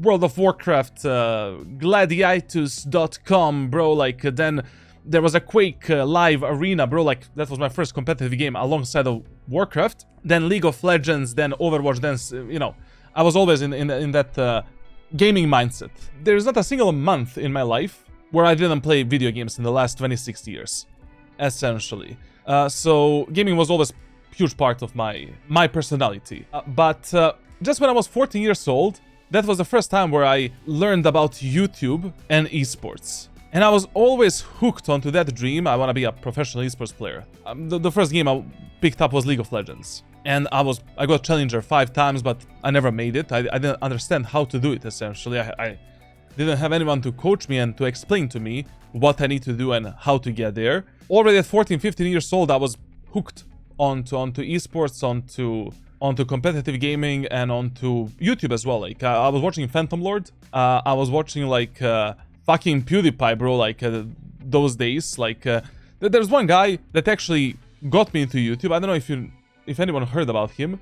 World of Warcraft, Gladiatus.com, bro, like, then there was a Quake live arena, bro, like, that was my first competitive game alongside of Warcraft, then League of Legends, then Overwatch, then, you know, I was always in that gaming mindset. There's not a single month in my life where I didn't play video games in the last 26 years, essentially. So gaming was always a huge part of my personality. But just when I was 14 years old, that was the first time where I learned about YouTube and esports. And I was always hooked onto that dream. I want to be a professional esports player. The first game I picked up was League of Legends. And I got Challenger 5 times, but I never made it. I didn't understand how to do it, essentially. I didn't have anyone to coach me and to explain to me what I need to do and how to get there. Already at 14, 15 years old, I was hooked onto esports, onto competitive gaming, and onto YouTube as well. Like, I was watching Phantom Lord. I was watching, like, fucking PewDiePie, bro, like, those days. Like, there's one guy that actually got me into YouTube. I don't know if anyone heard about him.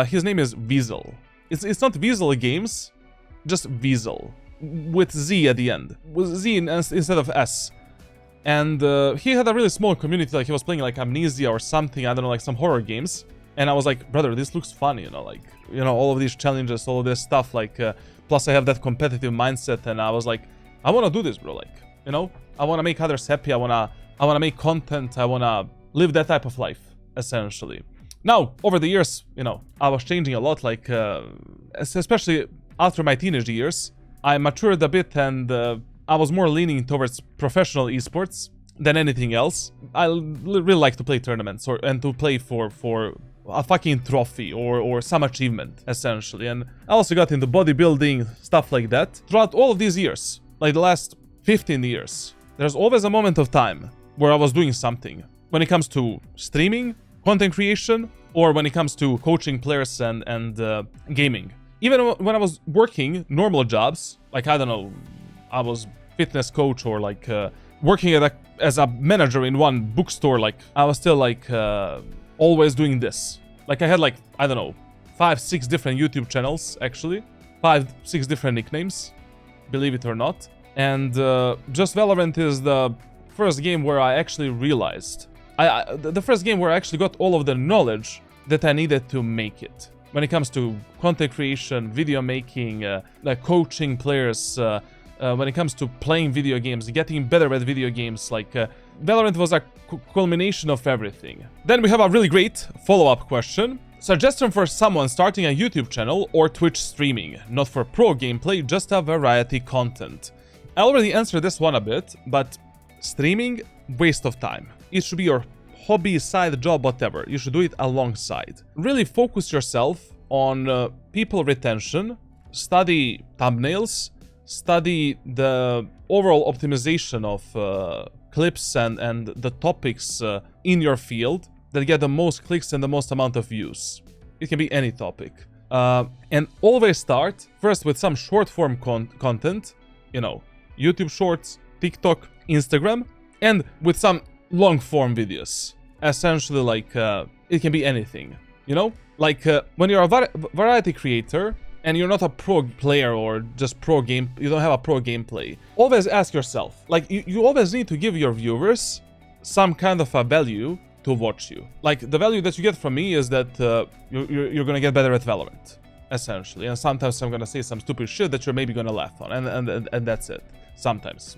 His name is Weasel. It's not Weasel Games, just Weasel. With Z at the end. With Z instead of S. And he had a really small community, like he was playing like Amnesia or something, I don't know, like some horror games. And I was like, brother, this looks fun, you know, like, you know, all of these challenges, all of this stuff, like, plus I have that competitive mindset, and I was like, I want to do this, bro, like, you know, I want to make others happy, I want to make content, I want to live that type of life, essentially. Now, over the years, you know, I was changing a lot, like, especially after my teenage years, I matured a bit, and I was more leaning towards professional esports than anything else. I really like to play tournaments and to play for a fucking trophy or some achievement, essentially. And I also got into bodybuilding, stuff like that. Throughout all of these years, like the last 15 years, there's always a moment of time where I was doing something. When it comes to streaming, content creation, or when it comes to coaching players and gaming. Even when I was working normal jobs, like, I don't know, I was fitness coach or like working as a manager in one bookstore, like, I was still like always doing this. Like, I had like, I don't know, 5-6 different YouTube channels, actually. 5-6 different nicknames, believe it or not. And just Valorant is the first game where I actually realized, the first game where I actually got all of the knowledge that I needed to make it. When it comes to content creation, video making, like coaching players, when it comes to playing video games, getting better at video games, like Valorant was a culmination of everything. Then we have a really great follow-up question. Suggestion for someone starting a YouTube channel or Twitch streaming, not for pro gameplay, just a variety content. I already answered this one a bit, but streaming, waste of time. It should be your hobby, side job, whatever. You should do it alongside. Really focus yourself on people retention, study thumbnails, study the overall optimization of clips and the topics in your field that get the most clicks and the most amount of views. It can be any topic. And always start first with some short form content, you know, YouTube Shorts, TikTok, Instagram, and with some long form videos. Essentially, like, it can be anything, you know? Like, when you're a variety creator, and you're not a pro player or just you don't have a pro gameplay, always ask yourself, like, you always need to give your viewers some kind of a value to watch you. Like, the value that you get from me is that you're gonna get better at Valorant, essentially. And sometimes I'm gonna say some stupid shit that you're maybe gonna laugh on, and that's it. Sometimes,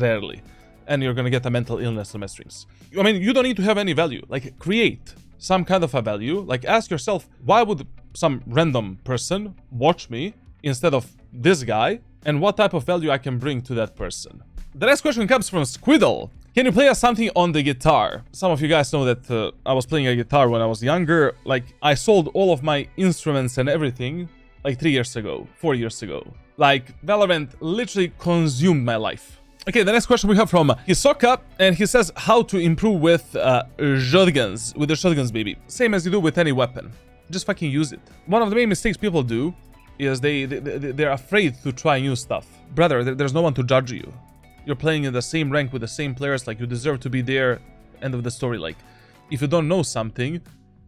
rarely. And you're gonna get a mental illness on my streams. I mean, you don't need to have any value. Like, create some kind of a value. Like, ask yourself, why would some random person watch me instead of this guy, and what type of value I can bring to that person. The next question comes from Squiddle. Can you play us something on the guitar? Some of you guys know that I was playing a guitar when I was younger. Like, I sold all of my instruments and everything like 3 years ago, 4 years ago. Like, Valorant literally consumed my life. Okay, the next question we have from Hisoka, and he says how to improve with shotguns, with the shotguns, baby. Same as you do with any weapon. Just fucking use it. One of the main mistakes people do is they're afraid to try new stuff. Brother, there's no one to judge you. You're playing in the same rank with the same players, like, you deserve to be there. End of the story. Like, if you don't know something,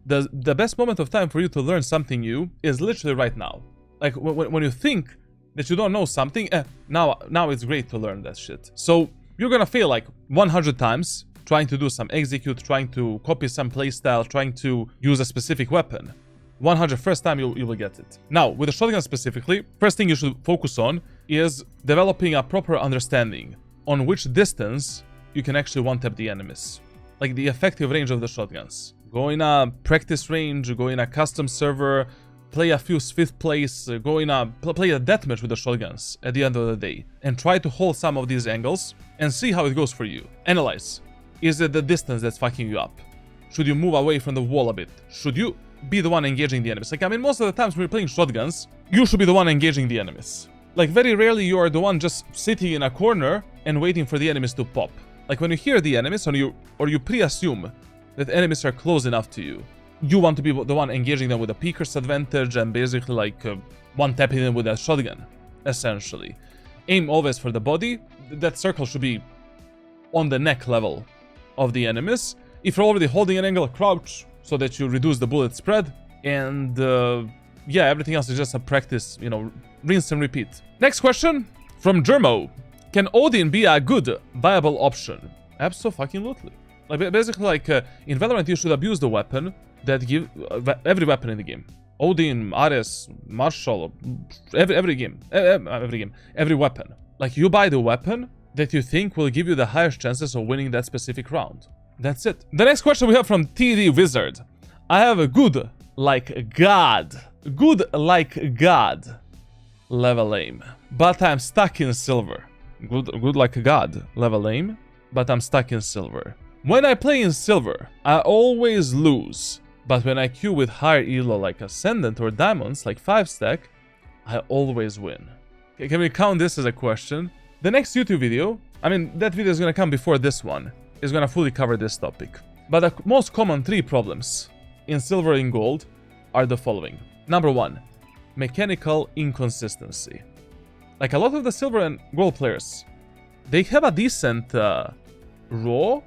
the best moment of time for you to learn something new is literally right now. Like, when you think that you don't know something, now it's great to learn that shit. So you're gonna fail like 100 times trying to do some execute, trying to copy some playstyle, trying to use a specific weapon. 101st time you will get it. Now, with the shotgun specifically, first thing you should focus on is developing a proper understanding on which distance you can actually one-tap the enemies. Like, the effective range of the shotguns. Go in a practice range, go in a custom server, play a few 5th place, go in a play a deathmatch with the shotguns at the end of the day, and try to hold some of these angles and see how it goes for you. Analyze. Is it the distance that's fucking you up? Should you move away from the wall a bit? Should you be the one engaging the enemies? Like, I mean, most of the times when you're playing shotguns, you should be the one engaging the enemies. Like, very rarely you are the one just sitting in a corner and waiting for the enemies to pop. Like, when you hear the enemies, or you pre-assume that enemies are close enough to you, you want to be the one engaging them with a peeker's advantage and basically like one-tapping them with a shotgun, essentially. Aim always for the body. That circle should be on the neck level of the enemies. If you're already holding an angle, crouch so that you reduce the bullet spread. And yeah, everything else is just a practice, you know, rinse and repeat. Next question from Germo. Can Odin be a good, viable option? Abso-fucking-lutely. Like, basically, like, in Valorant, you should abuse the weapon that give... every weapon in the game. Odin, Ares, Marshall, every weapon. Like, you buy the weapon that you think will give you the highest chances of winning that specific round. That's it. The next question we have from TD Wizard. I have a good like God level aim, but I'm stuck in silver. Good like God level aim, but I'm stuck in silver. When I play in silver, I always lose, but when I queue with higher elo like Ascendant or Diamonds like 5-stack, I always win. Okay, can we count this as a question? The next YouTube video, I mean, that video is gonna come before this one, is gonna fully cover this topic. But the most common 3 problems in silver and gold are the following. Number 1, mechanical inconsistency. Like a lot of the silver and gold players, they have a decent raw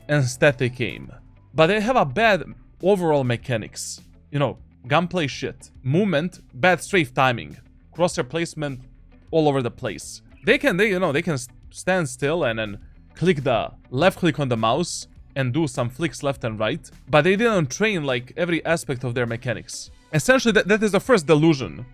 and static aim, but they have a bad overall mechanics. You know, gunplay shit, movement, bad strafe timing, crosshair placement all over the place. They can stand still and then click the left click on the mouse and do some flicks left and right, but they didn't train like every aspect of their mechanics. Essentially, that is the first delusion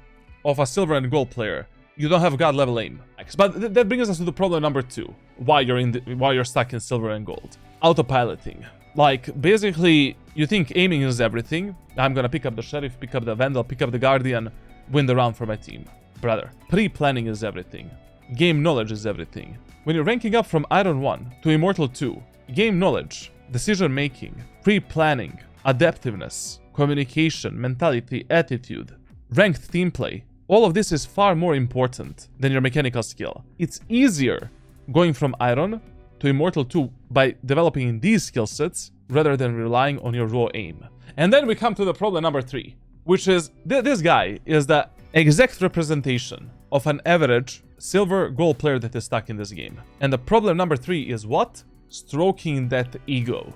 of a silver and gold player. You don't have god level aim. But that brings us to the problem number 2. Why you're stuck in silver and gold. Autopiloting. Like, basically, you think aiming is everything. I'm gonna pick up the Sheriff, pick up the Vandal, pick up the Guardian, win the round for my team. Brother, pre-planning is everything. Game knowledge is everything. When you're ranking up from Iron 1 to Immortal 2, game knowledge, decision making, pre-planning, adaptiveness, communication, mentality, attitude, ranked team play, all of this is far more important than your mechanical skill. It's easier going from Iron to Immortal 2 by developing these skill sets rather than relying on your raw aim. And then we come to the problem number 3, which is this guy is the exact representation of an average silver gold player that is stuck in this game. And the problem number 3 is what? Stroking that ego.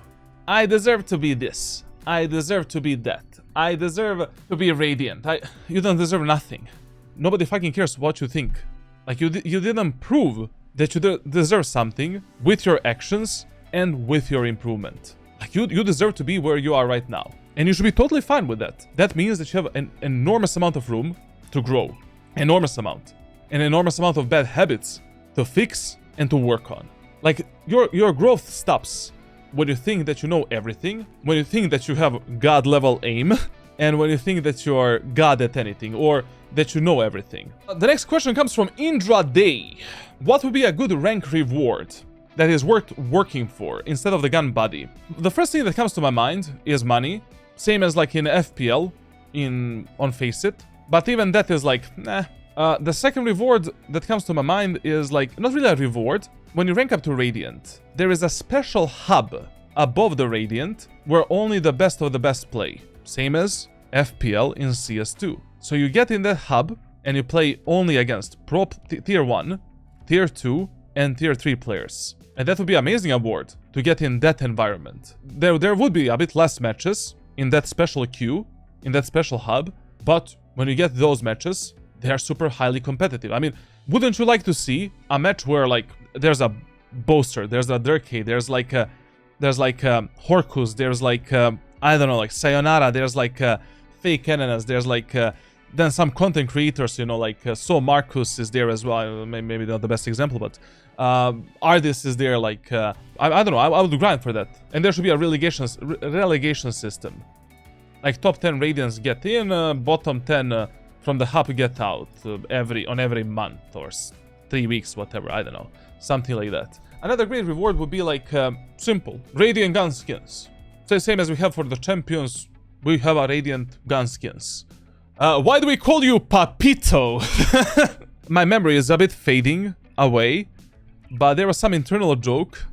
I deserve to be this. I deserve to be that. I deserve to be radiant. You don't deserve nothing. Nobody fucking cares what you think. Like, you didn't prove that you deserve something with your actions and with your improvement. Like, you deserve to be where you are right now. And you should be totally fine with that. That means that you have an enormous amount of room to grow. Enormous amount. An enormous amount of bad habits to fix and to work on. Like, your growth stops when you think that you know everything, when you think that you have god level aim, and when you think that you are god at anything, or that you know everything. The next question comes from Indra Day. What would be a good rank reward that is worth working for instead of the gun body? The first thing that comes to my mind is money, same as like in FPL, on Face It, but even that is like, nah. The second reward that comes to my mind is like, not really a reward. When you rank up to Radiant, there is a special hub above the Radiant where only the best of the best play. Same as FPL in CS2. So you get in that hub and you play only against pro tier 1, tier 2, and tier 3 players. And that would be an amazing award to get in that environment. There would be a bit less matches in that special queue, in that special hub, but when you get those matches, they are super highly competitive. I mean, wouldn't you like to see a match where like there's a Boaster, there's a Durkay, there's like Horcus, there's like I don't know, like Sayonara, there's like Fake Cananas, there's like then some content creators, you know, like So Marcus is there as well. Maybe not the best example, but Ardis is there. Like I don't know, I would grind for that. And there should be a relegation system. Like top 10 Radiants get in, bottom 10 from the hub get out on every month or 3 weeks, whatever. I don't know, something like that. Another great reward would be like simple Radiant gun skins. So same as we have for the champions, we have a Radiant gun skins. Why do we call you Papito? My memory is a bit fading away, but there was some internal joke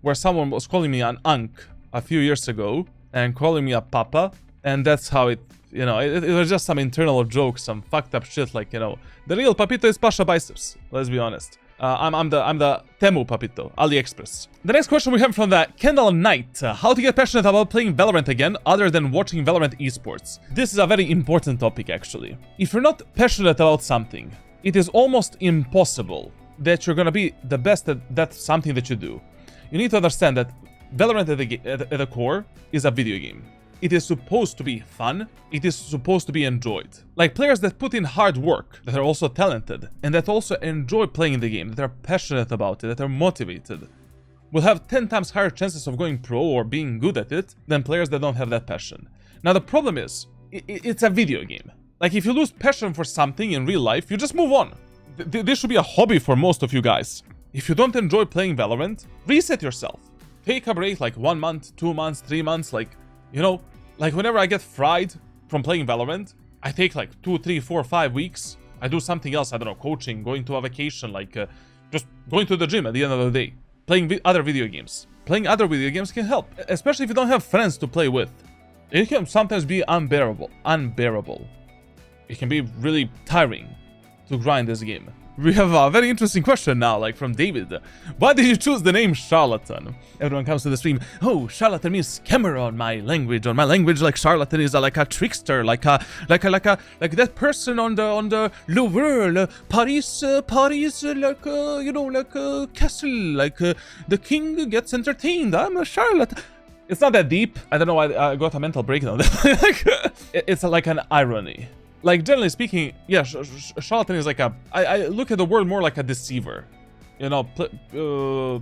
where someone was calling me an Unk a few years ago and calling me a Papa, and that's how it, you know, it was just some internal joke, some fucked up shit, like, you know, the real Papito is Pasha Biceps, let's be honest. I'm the Temu Papito, AliExpress. The next question we have from the Kendall Knight. How to get passionate about playing Valorant again, other than watching Valorant eSports? This is a very important topic, actually. If you're not passionate about something, it is almost impossible that you're gonna be the best at that something that you do. You need to understand that Valorant at the core is a video game. It is supposed to be fun. It is supposed to be enjoyed. Like players that put in hard work, that are also talented, and that also enjoy playing the game, that are passionate about it, that are motivated, will have 10 times higher chances of going pro or being good at it than players that don't have that passion. Now the problem is, it's a video game. Like if you lose passion for something in real life, you just move on. This should be a hobby for most of you guys. If you don't enjoy playing Valorant, reset yourself. Take a break like 1 month, 2 months, 3 months, like, you know, like whenever I get fried from playing Valorant, I take like 2, 3, 4, 5 weeks. I do something else, I don't know, coaching, going to a vacation, like just going to the gym at the end of the day. Playing other video games. Playing other video games can help, especially if you don't have friends to play with. It can sometimes be unbearable. It can be really tiring to grind this game. We have a very interesting question now, like from David. Why did you choose the name Charlatan? Everyone comes to the stream. Oh, Charlatan means scammer on my language. On my language, like Charlatan is like a trickster, like that person on the world, Paris, like you know, like a castle, like the king gets entertained. I'm a charlatan. It's not that deep. I don't know why I got a mental breakdown. It's like an irony. Like, generally speaking, yeah, charlatan is like a... I look at the word more like a deceiver. You know,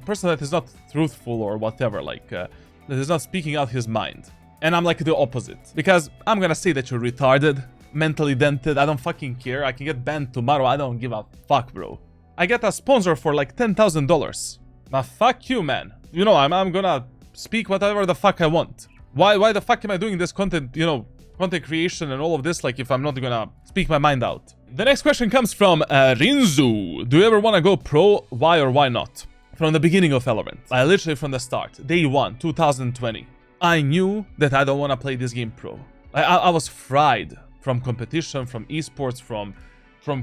person that is not truthful or whatever, like, that is not speaking out his mind. And I'm like the opposite. Because I'm gonna say that you're retarded, mentally dented, I don't fucking care. I can get banned tomorrow, I don't give a fuck, bro. I get a sponsor for like $10,000. Now, fuck you, man. You know, I'm gonna speak whatever the fuck I want. Why the fuck am I doing this content, you know, content creation and all of this, like if I'm not gonna speak my mind out? The next question comes from Rinzu. Do you ever want to go pro? Why or why not? From the beginning of Valorant, literally from the start, day 1, 2020, I knew that I don't want to play this game pro. I was fried from competition, from eSports, from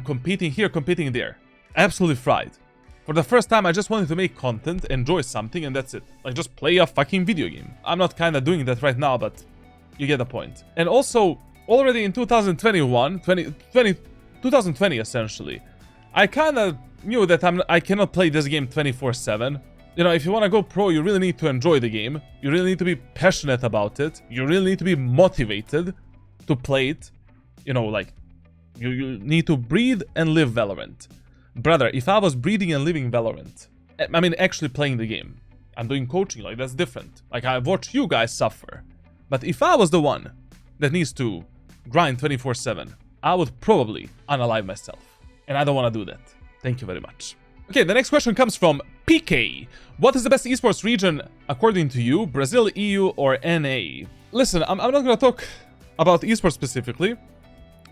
competing here, competing there. Absolutely fried. For the first time, I just wanted to make content, enjoy something, and that's it. Like, just play a fucking video game. I'm not kind of doing that right now, but you get the point. And also, already in 2020 essentially, I kind of knew that I cannot play this game 24/7. You know, if you want to go pro, you really need to enjoy the game. You really need to be passionate about it. You really need to be motivated to play it. You know, like, you need to breathe and live Valorant. Brother, if I was breathing and living Valorant, I mean, actually playing the game, I'm doing coaching, like, that's different. Like, I watch you guys suffer. But if I was the one that needs to grind 24/7, I would probably unalive myself. And I don't want to do that. Thank you very much. Okay, the next question comes from PK. What is the best esports region according to you? Brazil, EU, or NA? Listen, I'm not going to talk about esports specifically,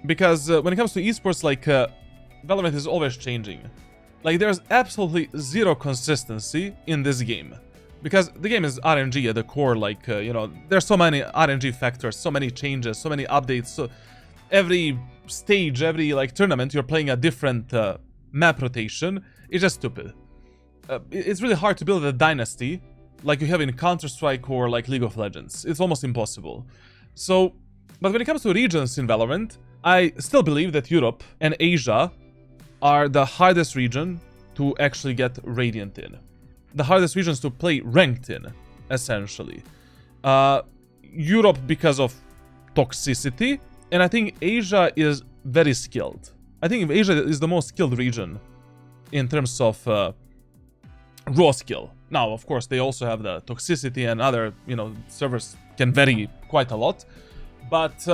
because when it comes to esports, like, Valorant is always changing. Like, there's absolutely zero consistency in this game. Because the game is RNG at the core, like, you know, there's so many RNG factors, so many changes, so many updates. So every stage, every, like, tournament, you're playing a different map rotation. It's just stupid. It's really hard to build a dynasty like you have in Counter-Strike or, like, League of Legends. It's almost impossible. So, but when it comes to regions in Valorant, I still believe that Europe and Asia are the hardest region to actually get Radiant in. The hardest regions to play ranked in, essentially. Europe because of toxicity, and I think Asia is very skilled. I think Asia is the most skilled region in terms of raw skill. Now, of course, they also have the toxicity, and other, you know, servers can vary quite a lot. But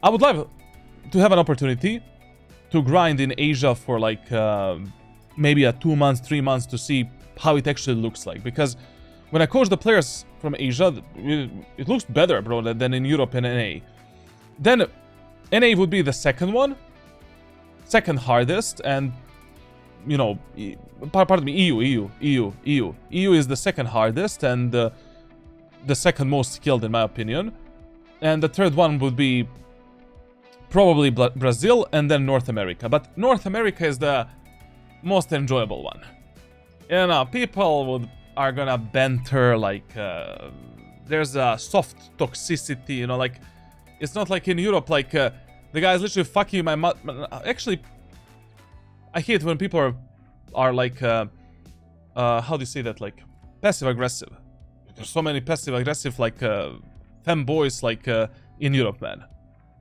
I would love to have an opportunity to grind in Asia for like maybe a 2 months, 3 months to see how it actually looks like. Because when I coach the players from Asia, it looks better, bro, than in Europe and NA. Then NA would be the second one, second hardest, and, you know, pardon me, EU is the second hardest and the second most skilled, in my opinion. And the third one would be probably Brazil, and then North America. But North America is the most enjoyable one. You know, people are gonna banter, like, there's a soft toxicity, you know, like, it's not like in Europe, like, the guy's literally fucking my actually, I hate when people are like, how do you say that, like, passive-aggressive. There's so many passive-aggressive, like, femboys, like, in Europe, man.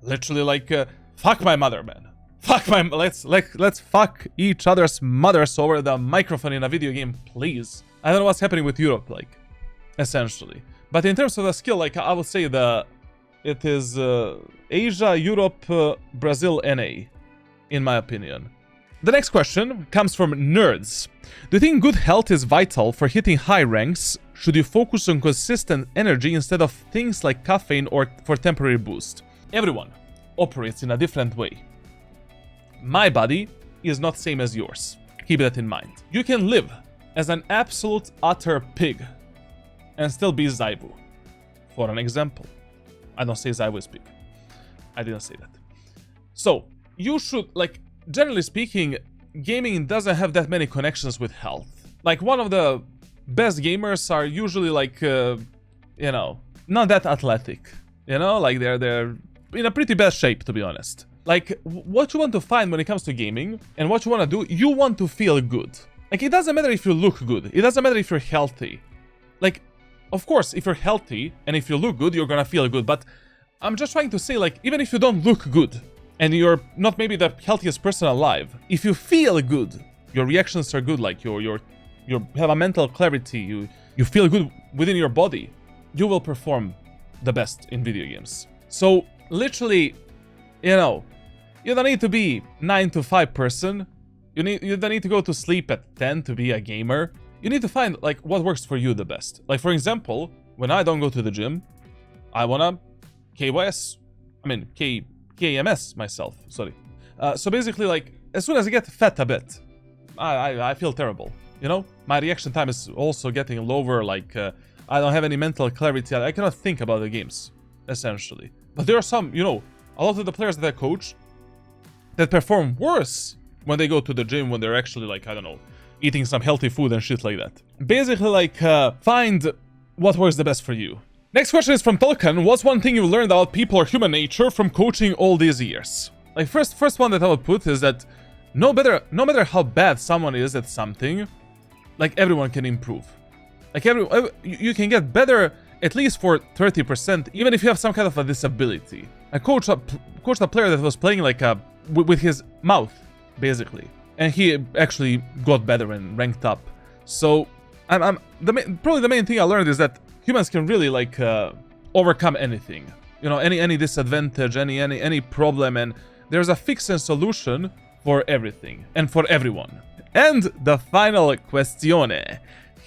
Literally, like, fuck my mother, man. Fuck my... Let's fuck each other's mothers over the microphone in a video game, please. I don't know what's happening with Europe, like, essentially. But in terms of the skill, like, I would say it is Asia, Europe, Brazil, NA, in my opinion. The next question comes from Nerds. Do you think good health is vital for hitting high ranks? Should you focus on consistent energy instead of things like caffeine or for temporary boost? Everyone operates in a different way. My body is not same as yours. Keep that in mind. You can live as an absolute utter pig and still be Zaibu. For an example. I don't say Zaibu is pig. I didn't say that. So, you should, like, generally speaking, gaming doesn't have that many connections with health. Like, one of the best gamers are usually, like, you know, not that athletic. You know, like, they're in a pretty bad shape, to be honest. Like, what you want to find when it comes to gaming and what you want to do, you want to feel good. Like, it doesn't matter if you look good. It doesn't matter if you're healthy. Like, of course, if you're healthy and if you look good, you're gonna feel good. But I'm just trying to say, like, even if you don't look good and you're not maybe the healthiest person alive, if you feel good, your reactions are good, like you have a mental clarity, you feel good within your body, you will perform the best in video games. So literally, you know, you don't need to be 9 to 5 person. You don't need to go to sleep at 10 to be a gamer. You need to find, like, what works for you the best. Like, for example, when I don't go to the gym, I wanna KMS myself, sorry. So basically, like, as soon as I get fat a bit, I feel terrible, you know? My reaction time is also getting lower, like, I don't have any mental clarity, I cannot think about the games, essentially. But there are some, you know, a lot of the players that I coach that perform worse when they go to the gym, when they're actually, like, I don't know, eating some healthy food and shit like that. Basically, like, find what works the best for you. Next question is from Tolkien. What's one thing you learned about people or human nature from coaching all these years? Like, first one that I would put is that no matter how bad someone is at something, like, everyone can improve. Like, you can get better at least for 30%, even if you have some kind of a disability. I coached a player that was playing, like, with his mouth, basically. And he actually got better and ranked up. So, probably the main thing I learned is that humans can really, like, overcome anything. You know, any disadvantage, any problem, and there's a fix and solution for everything and for everyone. And the final questione.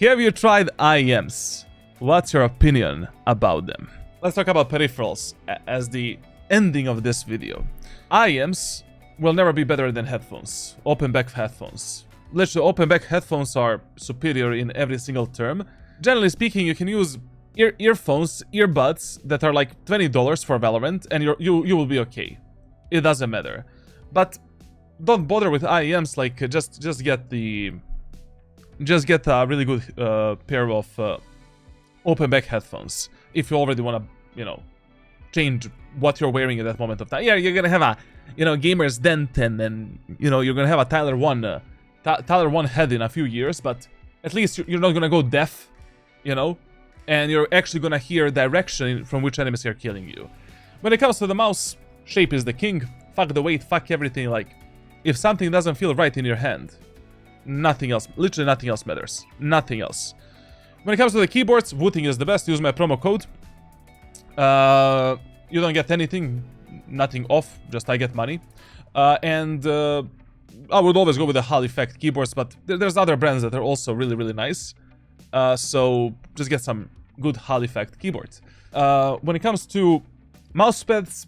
Have you tried IEMs? What's your opinion about them? Let's talk about peripherals as the ending of this video. IEMs will never be better than headphones. Open back headphones. Literally, open back headphones are superior in every single term. Generally speaking, you can use earphones, earbuds that are like $20 for Valorant, and you will be okay. It doesn't matter. But don't bother with IEMs. Like, just get a really good pair of open back headphones if you already want to, you know, change what you're wearing at that moment of time. Yeah, you're gonna have a, you know, gamer's dent, and then, you know, you're gonna have a Tyler 1 head in a few years, but at least you're not gonna go deaf, you know, and you're actually gonna hear direction from which enemies are killing you. When it comes to the mouse, shape is the king. Fuck the weight, fuck everything. Like, if something doesn't feel right in your hand, nothing else, literally nothing else matters. Nothing else. When it comes to the keyboards, Wooting is the best. Use my promo code. You don't get anything, nothing off, just I get money. And I would always go with the Hall Effect keyboards, but there's other brands that are also really, really nice. So just get some good Hall Effect keyboards. When it comes to mousepads,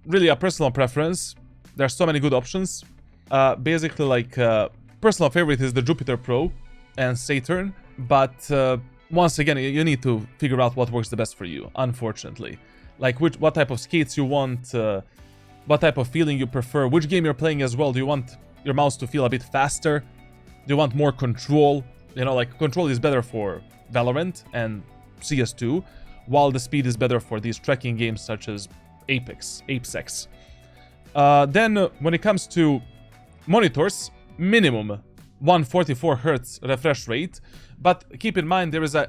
really a personal preference. There's so many good options. Basically, like, personal favorite is the Jupiter Pro and Saturn, but once again, you need to figure out what works the best for you, unfortunately. Like, what type of skates you want, what type of feeling you prefer, which game you're playing as well. Do you want your mouse to feel a bit faster? Do you want more control? You know, like, control is better for Valorant and CS2, while the speed is better for these tracking games such as Apex. Then, when it comes to monitors, minimum 144 Hz refresh rate, but keep in mind there is a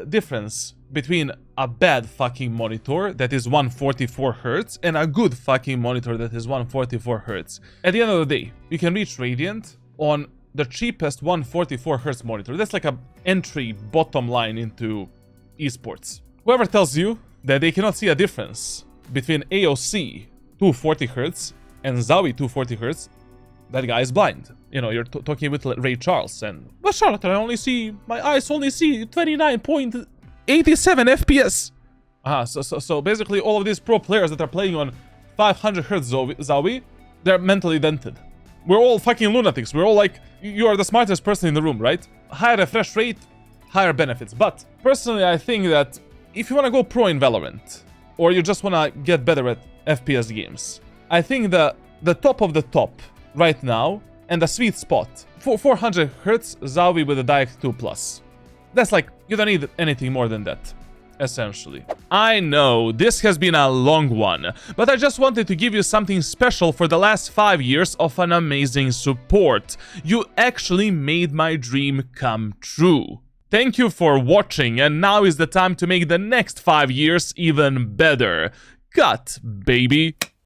difference between a bad fucking monitor that is 144 Hz and a good fucking monitor that is 144 Hz. At the end of the day, you can reach Radiant on the cheapest 144 Hz monitor. That's like a entry bottom line into eSports. Whoever tells you that they cannot see a difference between AOC 240 Hz and Zowie 240 Hz, that guy is blind. You know, you're talking with Ray Charles and, but Charlotte, my eyes only see 29.87 FPS. So basically all of these pro players that are playing on 500 Hz Zowie, they're mentally dented. We're all fucking lunatics. We're all like, you are the smartest person in the room, right? Higher refresh rate, higher benefits. But personally, I think that if you want to go pro in Valorant, or you just want to get better at FPS games, I think the top of the top right now, and the sweet spot, for 400 Hz Zowie with a DirectX 2+. That's like, you don't need anything more than that, essentially. I know, this has been a long one, but I just wanted to give you something special for the last 5 years of an amazing support. You actually made my dream come true. Thank you for watching, and now is the time to make the next 5 years even better. Cut, baby!